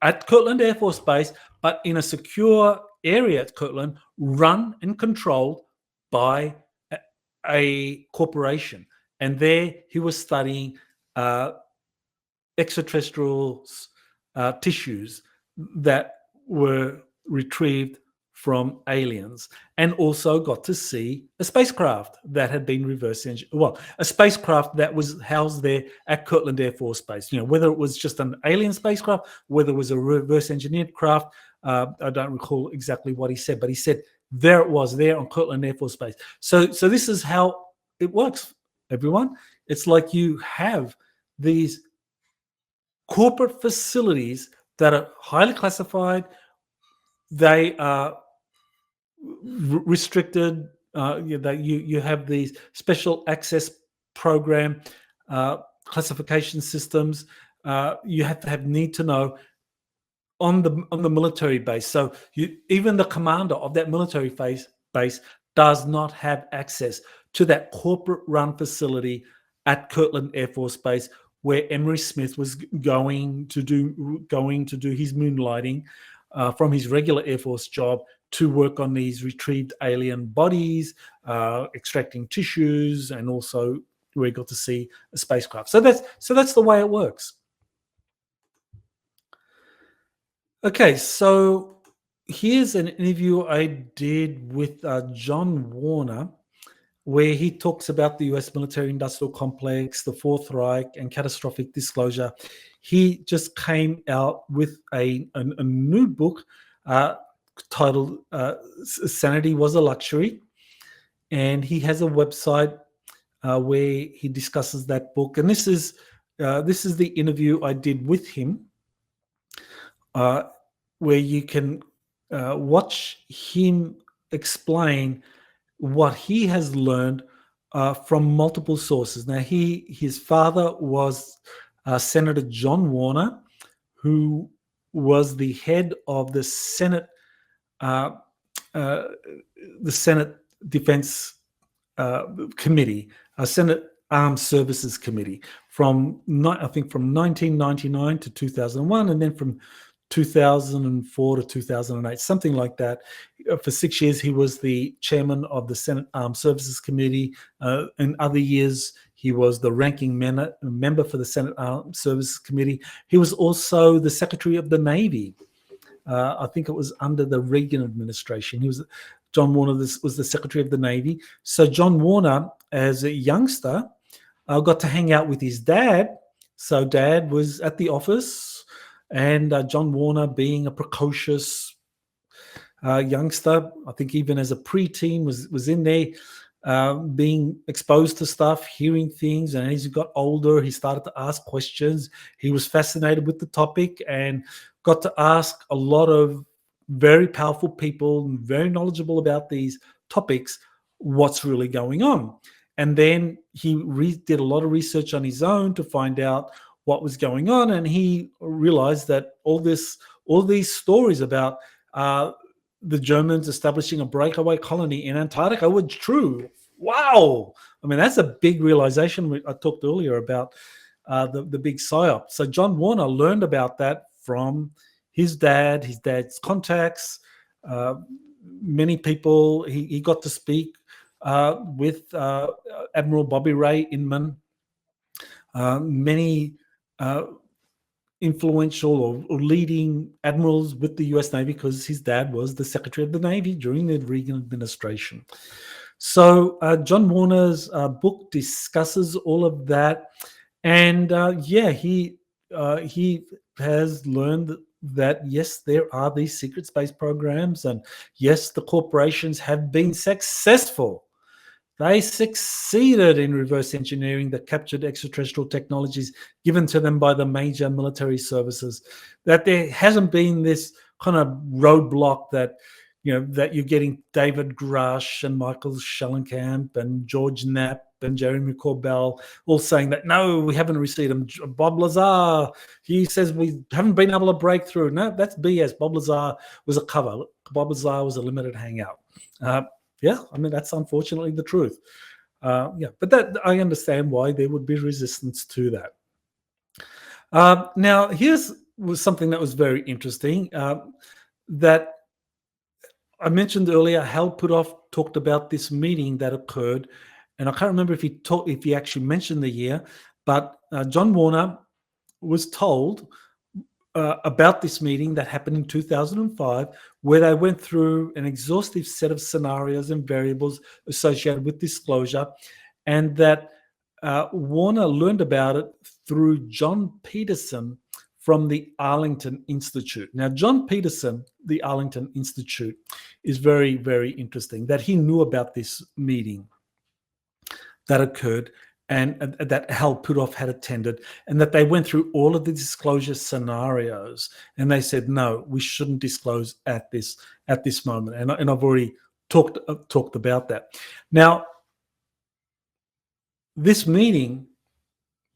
at Kirtland Air Force Base, but in a secure area at Kirtland, run and controlled by a corporation. And there he was studying extraterrestrial tissues that were retrieved from aliens, and also got to see a spacecraft that had been a spacecraft that was housed there at Kirtland Air Force Base. Whether it was just an alien spacecraft, whether it was a reverse engineered craft, I don't recall exactly what he said, but he said there it was, there on Kirtland Air Force Base. So this is how it works, everyone. It's like you have these corporate facilities that are highly classified. They are restricted. You have these special access program classification systems. You have to have need to know on the military base. So even the commander of that military base does not have access to that corporate run facility at Kirtland Air Force Base, where Emery Smith was going to do his moonlighting from his regular Air Force job to work on these retrieved alien bodies, extracting tissues, and also we got to see a spacecraft. So that's the way it works. Okay, so here's an interview I did with John Warner, where he talks about the US military-industrial complex, the Fourth Reich, and catastrophic disclosure. He just came out with a new book titled Sanity Was a Luxury, and he has a website where he discusses that book. And this is the interview I did with him, where you can watch him explain what he has learned from multiple sources. Now, his father was Senator John Warner, who was the head of the Senate Defense Committee, Senate Armed Services Committee, from 1999 to 2001, and then from 2004 to 2008, something like that. For 6 years, he was the chairman of the Senate Armed Services Committee. In other years, he was the ranking member for the Senate Armed Services Committee. He was also the Secretary of the Navy. I think it was under the Reagan administration. John Warner was the Secretary of the Navy. So John Warner, as a youngster, got to hang out with his dad. So Dad was at the office, and John Warner, being a precocious youngster, I think even as a preteen, was in there being exposed to stuff, hearing things. And as he got older, he started to ask questions. He was fascinated with the topic and got to ask a lot of very powerful people, very knowledgeable about these topics, what's really going on. And then he did a lot of research on his own to find out what was going on, and he realized that all these stories about the Germans establishing a breakaway colony in Antarctica were true. Wow! I mean, that's a big realization. I talked earlier about the big Psyops. So John Warner learned about that from his dad's contacts, many people. He got to speak with Admiral Bobby Ray Inman, many influential or leading admirals with the US Navy, because his dad was the Secretary of the Navy during the Reagan administration. So John Warner's book discusses all of that. And he has learned that, yes, there are these secret space programs, and yes, the corporations have been successful. They succeeded in reverse engineering the captured extraterrestrial technologies given to them by the major military services. That there hasn't been this kind of roadblock that, that you're getting David Grush and Michael Schellenkamp and George Knapp and Jeremy Corbell all saying that, no, we haven't received them. Bob Lazar, he says we haven't been able to break through. No, that's BS. Bob Lazar was a cover. Bob Lazar was a limited hangout. That's unfortunately the truth. But that I understand why there would be resistance to that. Now, was something that was very interesting that I mentioned earlier. Hal Puthoff talked about this meeting that occurred, and I can't remember if he actually mentioned the year, but John Warner was told about this meeting that happened in 2005, where they went through an exhaustive set of scenarios and variables associated with disclosure, and that Warner learned about it through John Peterson from the Arlington Institute. Now, John Peterson, the Arlington Institute, is very, very interesting that he knew about this meeting that occurred and that Hal Puthoff had attended, and that they went through all of the disclosure scenarios, and they said, no, we shouldn't disclose at this moment. And I've already talked about that. Now, this meeting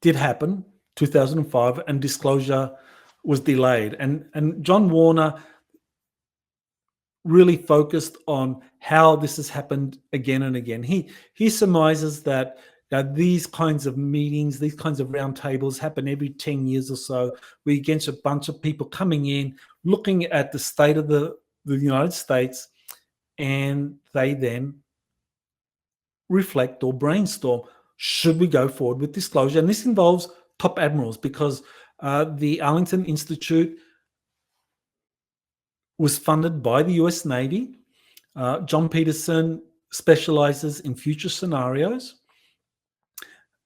did happen, 2005, and disclosure was delayed. And John Warner really focused on how this has happened again and again. He surmises that these kinds of meetings, these kinds of roundtables happen every 10 years or so. We get a bunch of people coming in, looking at the state of the United States, and they then reflect or brainstorm, should we go forward with disclosure? And this involves top admirals, because the Arlington Institute was funded by the US Navy. John Peterson specializes in future scenarios.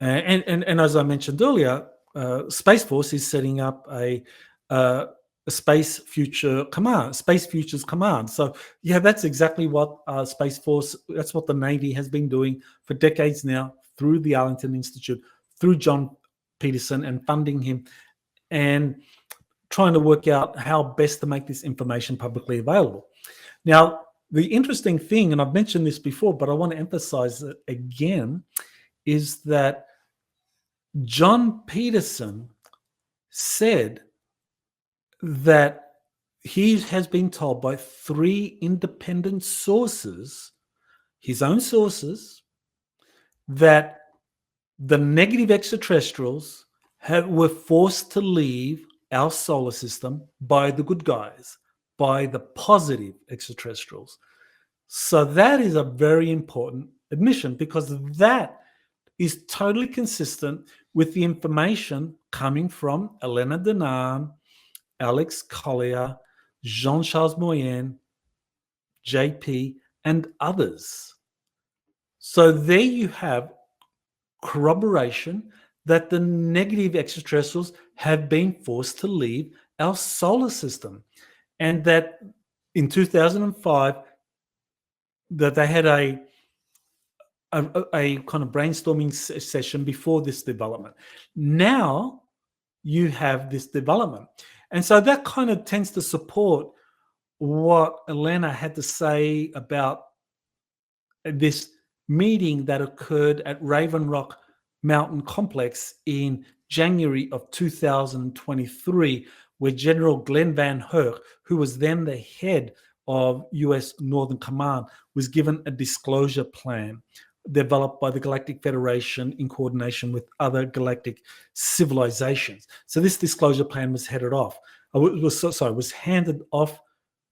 And as I mentioned earlier, Space Force is setting up a Space Futures Command. So that's exactly what Space Force, that's what the Navy has been doing for decades now, through the Arlington Institute, through John Peterson, and funding him, and trying to work out how best to make this information publicly available. Now, the interesting thing, and I've mentioned this before, but I want to emphasize it again, is that John Peterson said that he has been told by 3 independent sources, his own sources, that the negative extraterrestrials were forced to leave our solar system by the good guys, by the positive extraterrestrials. So that is a very important admission, because that is totally consistent with the information coming from Elena Danaan, Alex Collier, Jean-Charles Moyen, JP, and others. So there you have corroboration that the negative extraterrestrials have been forced to leave our solar system, and that in 2005 that they had a kind of brainstorming session before this development. Now you have this development, and so that kind of tends to support what Elena had to say about this meeting that occurred at Raven Rock Mountain Complex in January of 2023, where General Glenn Van Herk, who was then the head of US Northern Command, was given a disclosure plan developed by the Galactic Federation in coordination with other galactic civilizations. So this disclosure plan was was handed off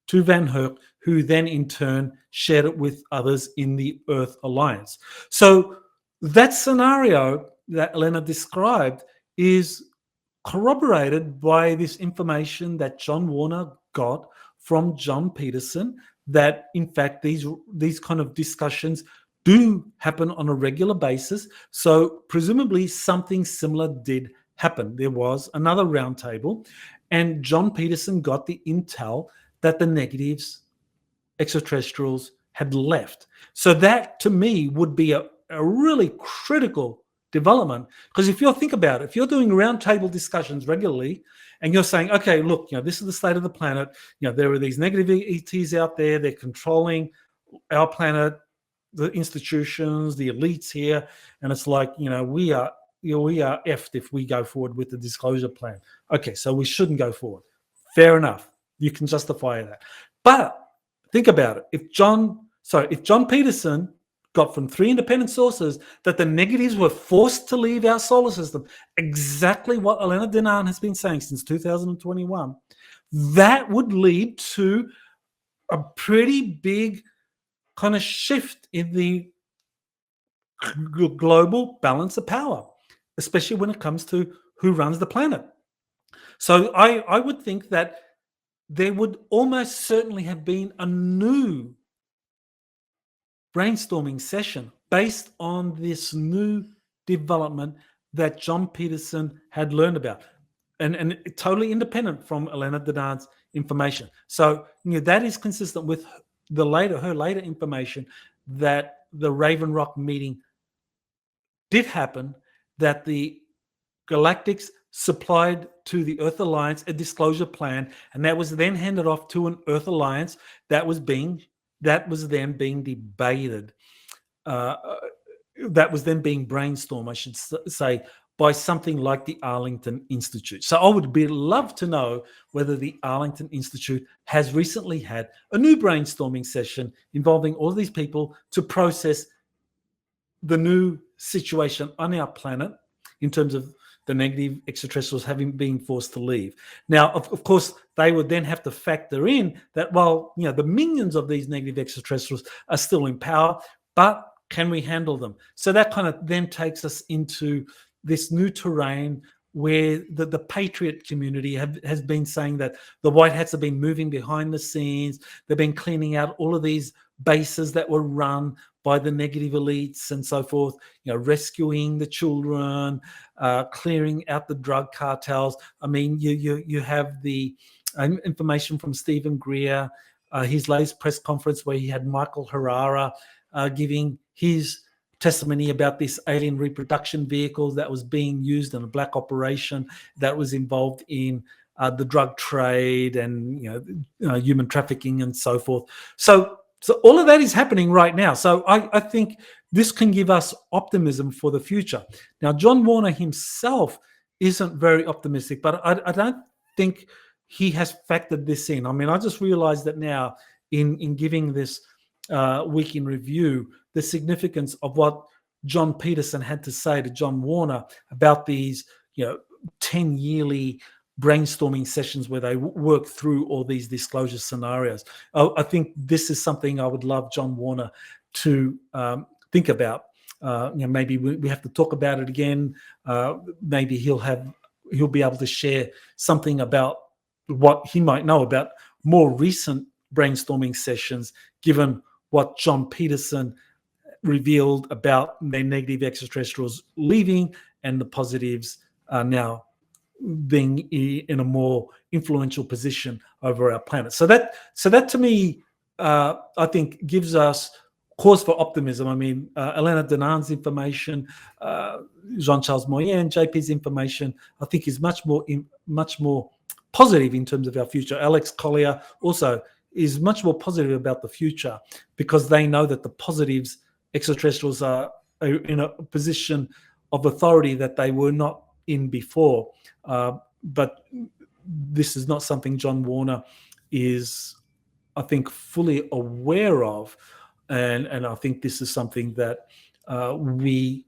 to Van Herk, who then in turn shared it with others in the Earth Alliance. So that scenario that Elena described is corroborated by this information that John Warner got from John Peterson, that in fact these kind of discussions do happen on a regular basis. So presumably something similar did happen. There was another roundtable, and John Peterson got the intel that the negatives, extraterrestrials, had left. So that to me would be a really critical development, because if you think about it, if you're doing roundtable discussions regularly and you're saying, okay, look, this is the state of the planet. There are these negative ETs out there. They're controlling our planet, the institutions, the elites here, and it's like, we are effed if we go forward with the disclosure plan. Okay, so we shouldn't go forward. Fair enough. You can justify that. But think about it. If John Peterson got from 3 independent sources that the negatives were forced to leave our solar system, exactly what Elena Danaan has been saying since 2021, that would lead to a pretty big kind of shift in the global balance of power, especially when it comes to who runs the planet. So I would think that there would almost certainly have been a new brainstorming session based on this new development that John Peterson had learned about, and totally independent from Elena Danaan's information. So that is consistent with her later information that the Raven Rock meeting did happen, that the Galactics supplied to the Earth Alliance a disclosure plan, and that was then handed off to an Earth Alliance that was then being debated. That was then being brainstormed, I should say, by something like the Arlington Institute. So I would love to know whether the Arlington Institute has recently had a new brainstorming session involving all these people to process the new situation on our planet in terms of the negative extraterrestrials having been forced to leave. Now, of course, they would then have to factor in that, well, the minions of these negative extraterrestrials are still in power, but can we handle them? So that kind of then takes us into this new terrain where the patriot community has been saying that the White Hats have been moving behind the scenes. They've been cleaning out all of these bases that were run by the negative elites and so forth, rescuing the children, clearing out the drug cartels. I mean, you have the information from Stephen Greer, his latest press conference where he had Michael Herrera giving his testimony about this alien reproduction vehicle that was being used in a black operation that was involved in the drug trade and human trafficking and so forth. So all of that is happening right now. So I think this can give us optimism for the future. Now, John Warner himself isn't very optimistic, but I don't think he has factored this in. I mean, I just realized that now in giving this week in review, the significance of what John Peterson had to say to John Warner about these 10 yearly brainstorming sessions where they work through all these disclosure scenarios. I think this is something I would love John Warner to think about. Maybe we have to talk about it again. Maybe he'll be able to share something about what he might know about more recent brainstorming sessions, given what John Peterson revealed about the negative extraterrestrials leaving and the positives are now being in a more influential position over our planet. So that to me, I think gives us cause for optimism. I mean, Elena Danaan's information, Jean-Charles Moyen, JP's information, I think is much more positive in terms of our future. Alex Collier also is much more positive about the future because they know that the positives, extraterrestrials, are in a position of authority that they were not in before. But this is not something John Warner is, I think, fully aware of. And I think this is something that we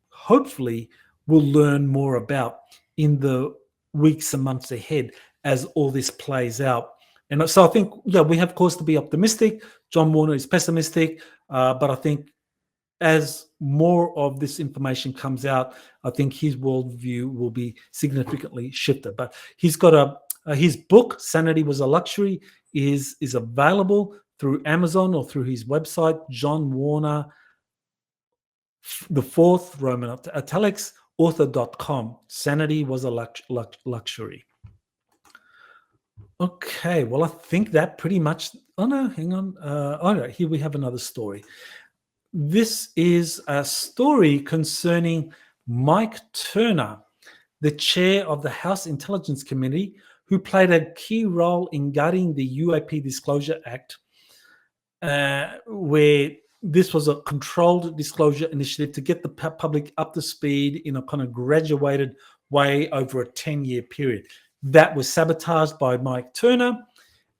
hopefully will learn more about in the weeks and months ahead as all this plays out. And so I think, we have cause to be optimistic. John Warner is pessimistic, but I think as more of this information comes out, I think his worldview will be significantly shifted. But he's got his book, Sanity Was a Luxury, is available through Amazon or through his website, John Warner, the fourth Roman italics, author.com. Sanity Was a Luxury. Okay, well, I think that pretty much. Oh no, hang on. No, here we have another story. This is a story concerning Mike Turner. the chair of the House Intelligence Committee, who played a key role in guiding the UAP Disclosure Act, where this was a controlled disclosure initiative to get the public up to speed in a kind of graduated way over a 10-year period. That was sabotaged by Mike Turner.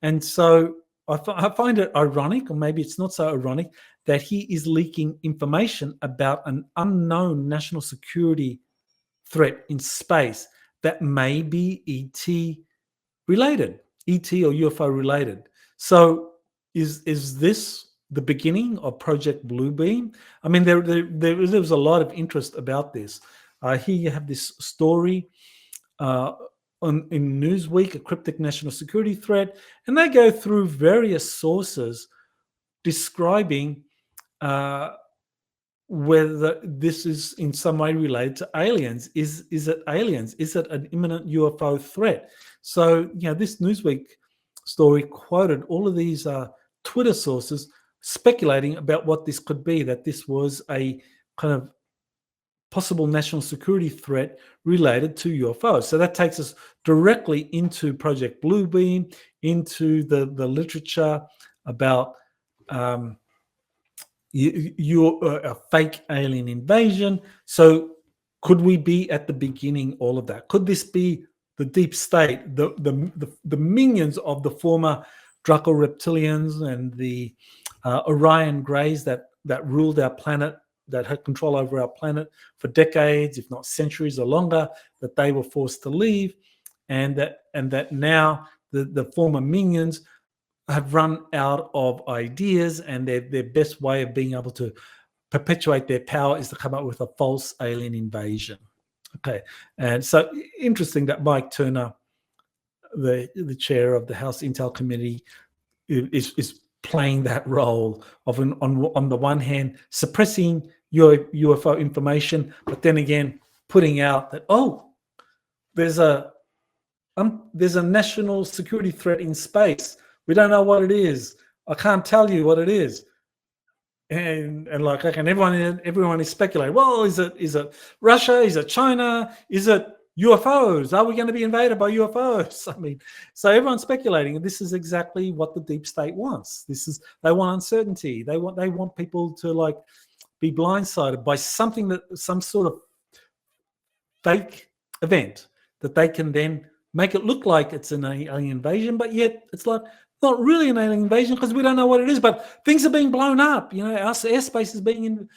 And so I find it ironic, or maybe it's not so ironic, that he is leaking information about an unknown national security threat in space that may be ET related, ET or UFO related. So is this the beginning of Project Bluebeam? I mean, there was a lot of interest about this. Here you have this story in Newsweek, a cryptic national security threat, and they go through various sources describing whether this is in some way related to aliens. Is it aliens? Is it an imminent UFO threat? So, this Newsweek story quoted all of these Twitter sources speculating about what this could be, that this was a kind of possible national security threat related to UFOs. So that takes us directly into Project Bluebeam, into the literature about a fake alien invasion. So could we be at the beginning all of that? Could this be the deep state, the minions of the former Draco reptilians and the Orion Greys that ruled our planet, that had control over our planet for decades, if not centuries or longer, that they were forced to leave, and that now the former minions have run out of ideas, and their best way of being able to perpetuate their power is to come up with a false alien invasion. Okay, and so interesting that Mike Turner, the chair of the House Intel Committee, is playing that role of on the one hand suppressing UFO information, but then again putting out that there's a national security threat in space. We don't know what it is. I can't tell you what it is. And like, okay, and everyone is speculating. Well, is it Russia? Is it China? Is it UFOs? Are we going to be invaded by UFOs? I mean, so everyone's speculating, and this is exactly what the deep state wants. They want uncertainty. They want people to be blindsided by some sort of fake event that they can then make it look like it's an alien invasion, but yet it's not really an alien invasion because we don't know what it is. But things are being blown up. Our airspace is being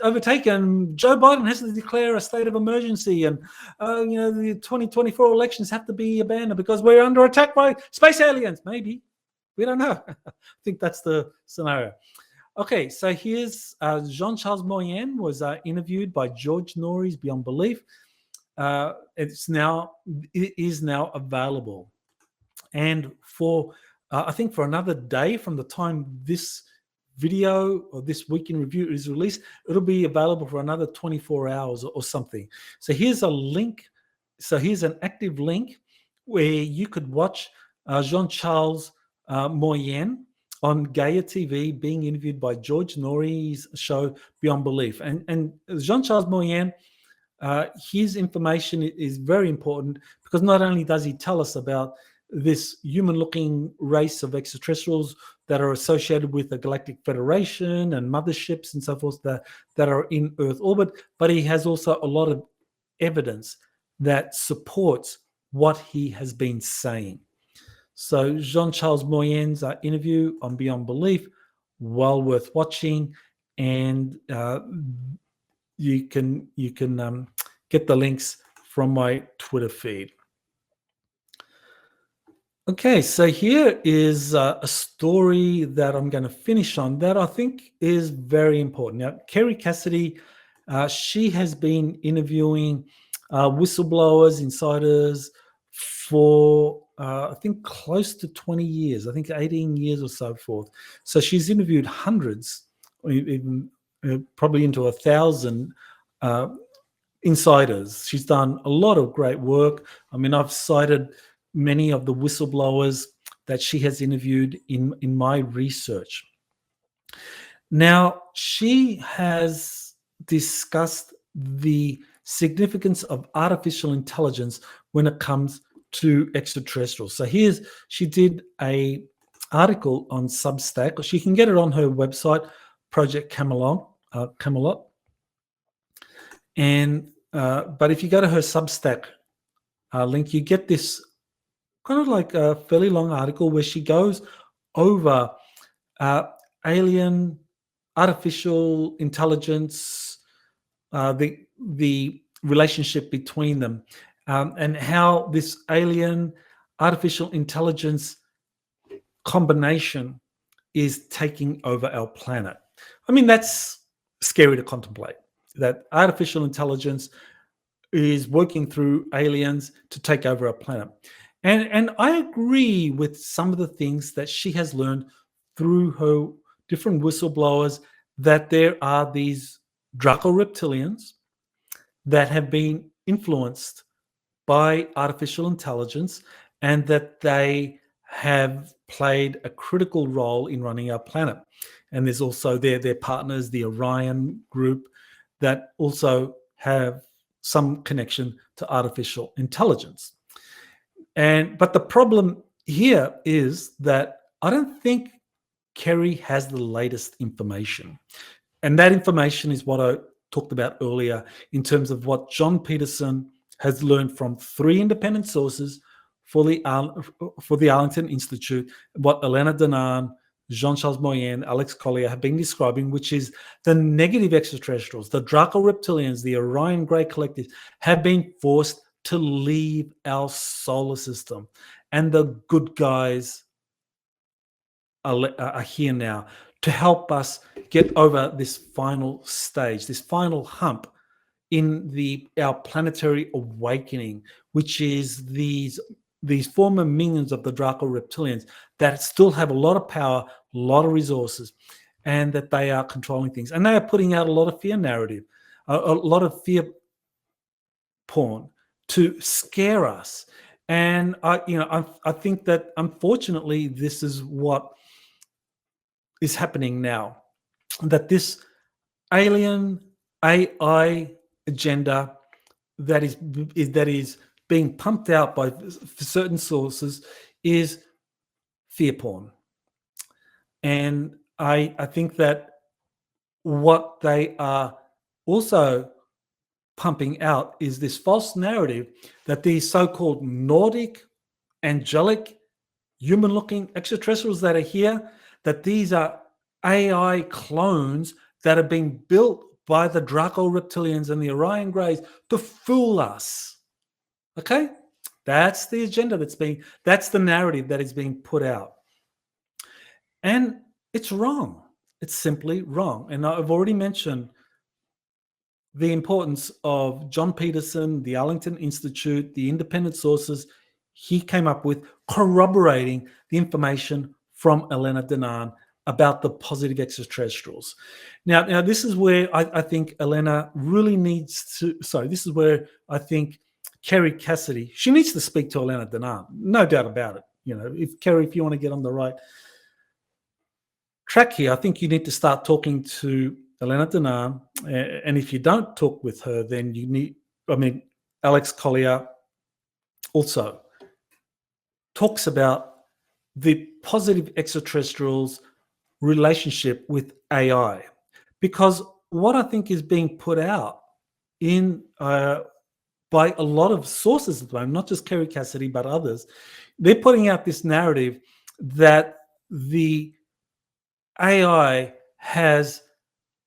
overtaken. Joe Biden has to declare a state of emergency, and the 2024 elections have to be abandoned because we're under attack by space aliens. Maybe, we don't know. I think that's the scenario. Okay, so here's Jean-Charles Moyen was interviewed by George Norrie's Beyond Belief. It is now available, and for I think for another day from the time this video or this week in review is released, it'll be available for another 24 hours or something. So here's a link. So here's an active link where you could watch Jean-Charles Moyen on Gaia TV being interviewed by George Norrie's show Beyond Belief. And Jean-Charles Moyen, his information is very important because not only does he tell us about this human-looking race of extraterrestrials that are associated with the Galactic Federation and motherships and so forth that are in Earth orbit, but he has also a lot of evidence that supports what he has been saying. So Jean-Charles Moyen's interview on Beyond Belief, well worth watching, and you can get the links from my Twitter feed. Okay, so here is a story that I'm going to finish on that I think is very important. Now, Kerry Cassidy, she has been interviewing whistleblowers, insiders for I think close to 20 years, I think 18 years or so forth. So she's interviewed hundreds, even probably into 1,000 insiders. She's done a lot of great work. I mean, I've cited many of the whistleblowers that she has interviewed in my research. Now, she has discussed the significance of artificial intelligence when it comes to extraterrestrials. So she did a article on Substack. She can get it on her website, Project Camelot. And but if you go to her Substack link, you get this kind of like a fairly long article where she goes over alien, artificial intelligence, the relationship between them, and how this alien artificial intelligence combination is taking over our planet. I mean, that's scary to contemplate, that artificial intelligence is working through aliens to take over our planet. And I agree with some of the things that she has learned through her different whistleblowers, that there are these Draco reptilians that have been influenced by artificial intelligence, and that they have played a critical role in running our planet. And there's also their partners, the Orion group, that also have some connection to artificial intelligence. But the problem here is that I don't think Kerry has the latest information. And that information is what I talked about earlier in terms of what John Peterson has learned from 3 independent sources for the Arlington Institute, what Elena Danaan, Jean-Charles Moyen, Alex Collier have been describing, which is the negative extraterrestrials, the Draco reptilians, the Orion Grey Collective, have been forced to leave our solar system. And the good guys are here now to help us get over this final stage, this final hump in our planetary awakening, which is these former minions of the Draco reptilians that still have a lot of power, a lot of resources, and that they are controlling things. And they are putting out a lot of fear narrative, a lot of fear porn to scare us. And I think that unfortunately this is what is happening now, that this alien AI agenda that is being pumped out by certain sources is fear porn. And I think that what they are also pumping out is this false narrative that these so-called Nordic, angelic, human-looking extraterrestrials that are here, that these are AI clones that are being built by the Draco reptilians and the Orion Greys to fool us. Okay? That's the agenda that's the narrative that is being put out. And it's wrong. It's simply wrong. And I've already mentioned the importance of John Peterson, the Arlington Institute, the independent sources he came up with, corroborating the information from Elena Danaan about the positive extraterrestrials. Now this is where I think Elena really needs to, this is where I think Kerry Cassidy, she needs to speak to Elena Danaan, no doubt about it. If Kerry, if you want to get on the right track here, I think you need to start talking to Elena Danaan, and if you don't talk with her, then Alex Collier also talks about the positive extraterrestrials relationship with AI, because what I think is being put out in by a lot of sources at the moment, not just Kerry Cassidy but others, they're putting out this narrative that the AI has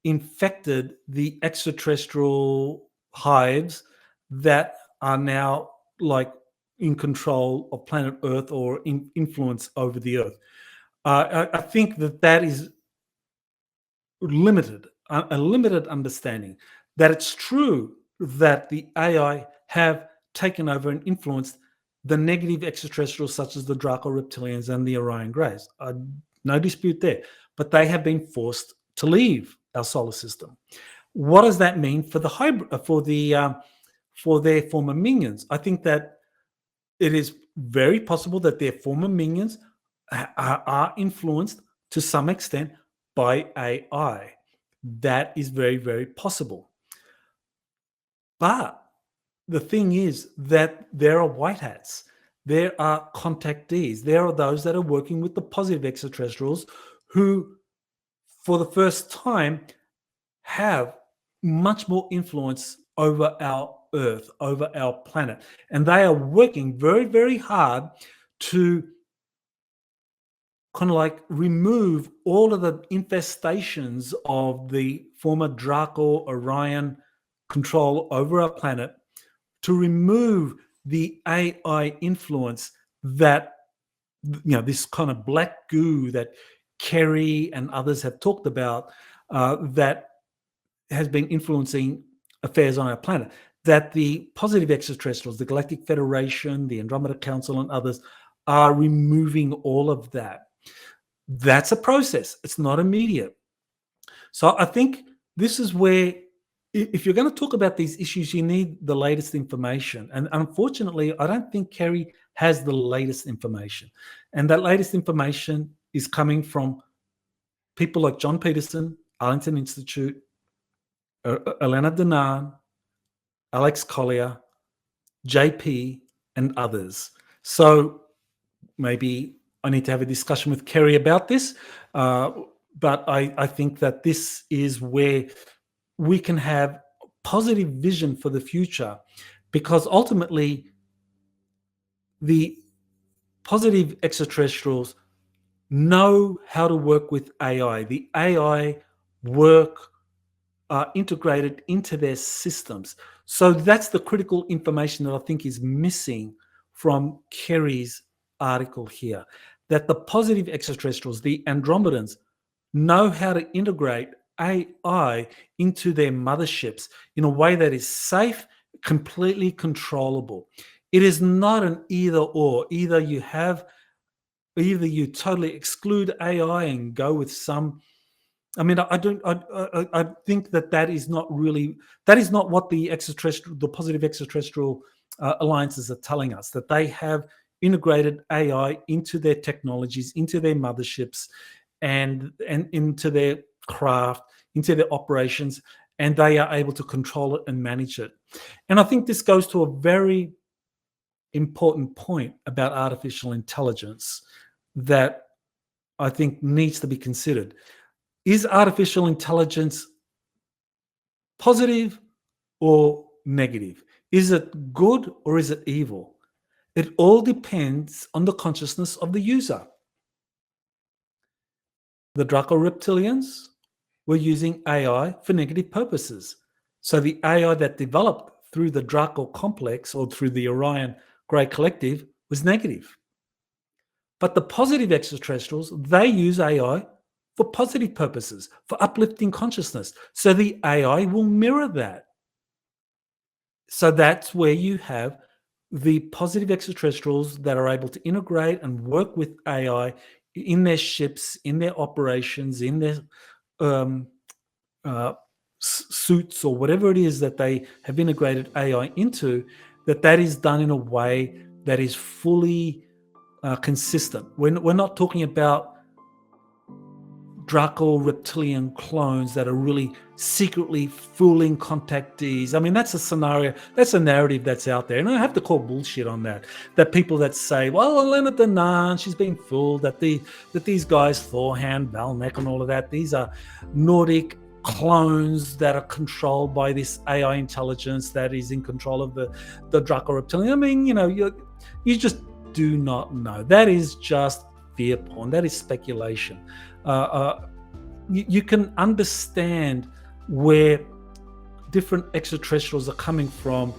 infected the extraterrestrial hives that are now like in control of planet Earth or in influence over the Earth. I think that is limited, a limited understanding, that it's true that the AI have taken over and influenced the negative extraterrestrials such as the Draco reptilians and the Orion Greys. No dispute there. But they have been forced to leave our solar system. What does that mean for the for their former minions? I think that it is very possible that their former minions are influenced to some extent by AI. That is very, very possible. But the thing is that there are white hats, there are contactees, there are those that are working with the positive extraterrestrials who, for the first time, have much more influence over our Earth, over our planet. And they are working very, very hard to kind of like remove all of the infestations of the former Draco Orion control over our planet, to remove the AI influence that, this kind of black goo that Kerry and others have talked about, that has been influencing affairs on our planet, that the positive extraterrestrials, the Galactic Federation, the Andromeda Council, and others are removing all of that. That's a process. It's not immediate. So I think this is where, if you're going to talk about these issues, you need the latest information. And unfortunately, I don't think Kerry has the latest information. And that latest information is coming from people like John Peterson, Arlington Institute, Elena Danaan, Alex Collier, JP, and others. So maybe I need to have a discussion with Kerry about this. But I think that this is where we can have positive vision for the future, because ultimately the positive extraterrestrials know how to work with AI. The AI are integrated into their systems. So that's the critical information that I think is missing from Kerry's article here, that the positive extraterrestrials, the Andromedans, know how to integrate AI into their motherships in a way that is safe, completely controllable. It is not an either or. Either you totally exclude AI and go with some. I mean, I think that is not what the positive extraterrestrial alliances are telling us, that they have integrated AI into their technologies, into their motherships, and into their craft, into their operations, and they are able to control it and manage it. And I think this goes to a very important point about artificial intelligence that I think needs to be considered. Is artificial intelligence positive or negative? Is it good or is it evil? It all depends on the consciousness of the user. The Draco Reptilians were using AI for negative purposes. So the AI that developed through the Draco complex or through the Orion Grey Collective was negative. But the positive extraterrestrials, they use AI for positive purposes, for uplifting consciousness. So the AI will mirror that. So that's where you have the positive extraterrestrials that are able to integrate and work with AI in their ships, in their operations, in their suits, or whatever it is that they have integrated AI into, that is done in a way that is fully consistent. We're not talking about Draco Reptilian clones that are really secretly fooling contactees. I mean, that's a scenario, that's a narrative that's out there. And I have to call bullshit on that. That people that say, well, Elena Danaan, she's being fooled, that these guys, Thorhan, Valnek, and all of that, these are Nordic clones that are controlled by this AI intelligence that is in control of the Draco Reptilian. I mean, you just do not know. That is just fear porn. That is speculation. You can understand where different extraterrestrials are coming from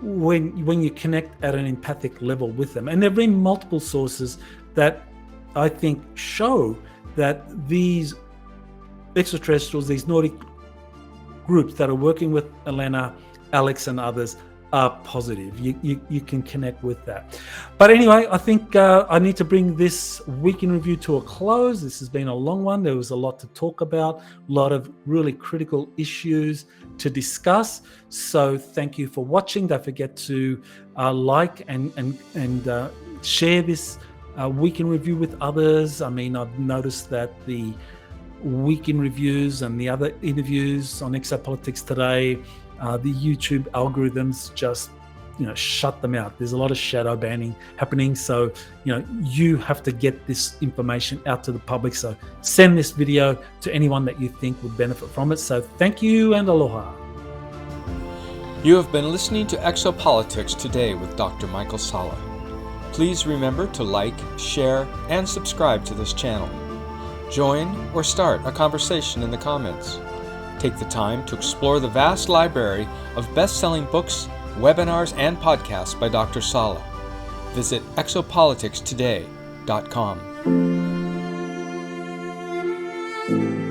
when you connect at an empathic level with them. And there have been multiple sources that I think show that these extraterrestrials, these Nordic groups that are working with Elena, Alex, and others, are positive. You can connect with that. But anyway, I think I need to bring this week in review to a close. This has been a long one. There was a lot to talk about, a lot of really critical issues to discuss. So thank you for watching. Don't forget to like and share this week in review with others. I mean, I've noticed that the week in reviews and the other interviews on Exopolitics today The YouTube algorithms just shut them out. There's a lot of shadow banning happening, so you have to get this information out to the public. So send this video to anyone that you think would benefit from it. So thank you and aloha. You have been listening to Exopolitics today with Dr. Michael Salla. Please remember to like, share, and subscribe to this channel. Join or start a conversation in the comments. Take the time to explore the vast library of best-selling books, webinars, and podcasts by Dr. Salla. Visit exopoliticstoday.com.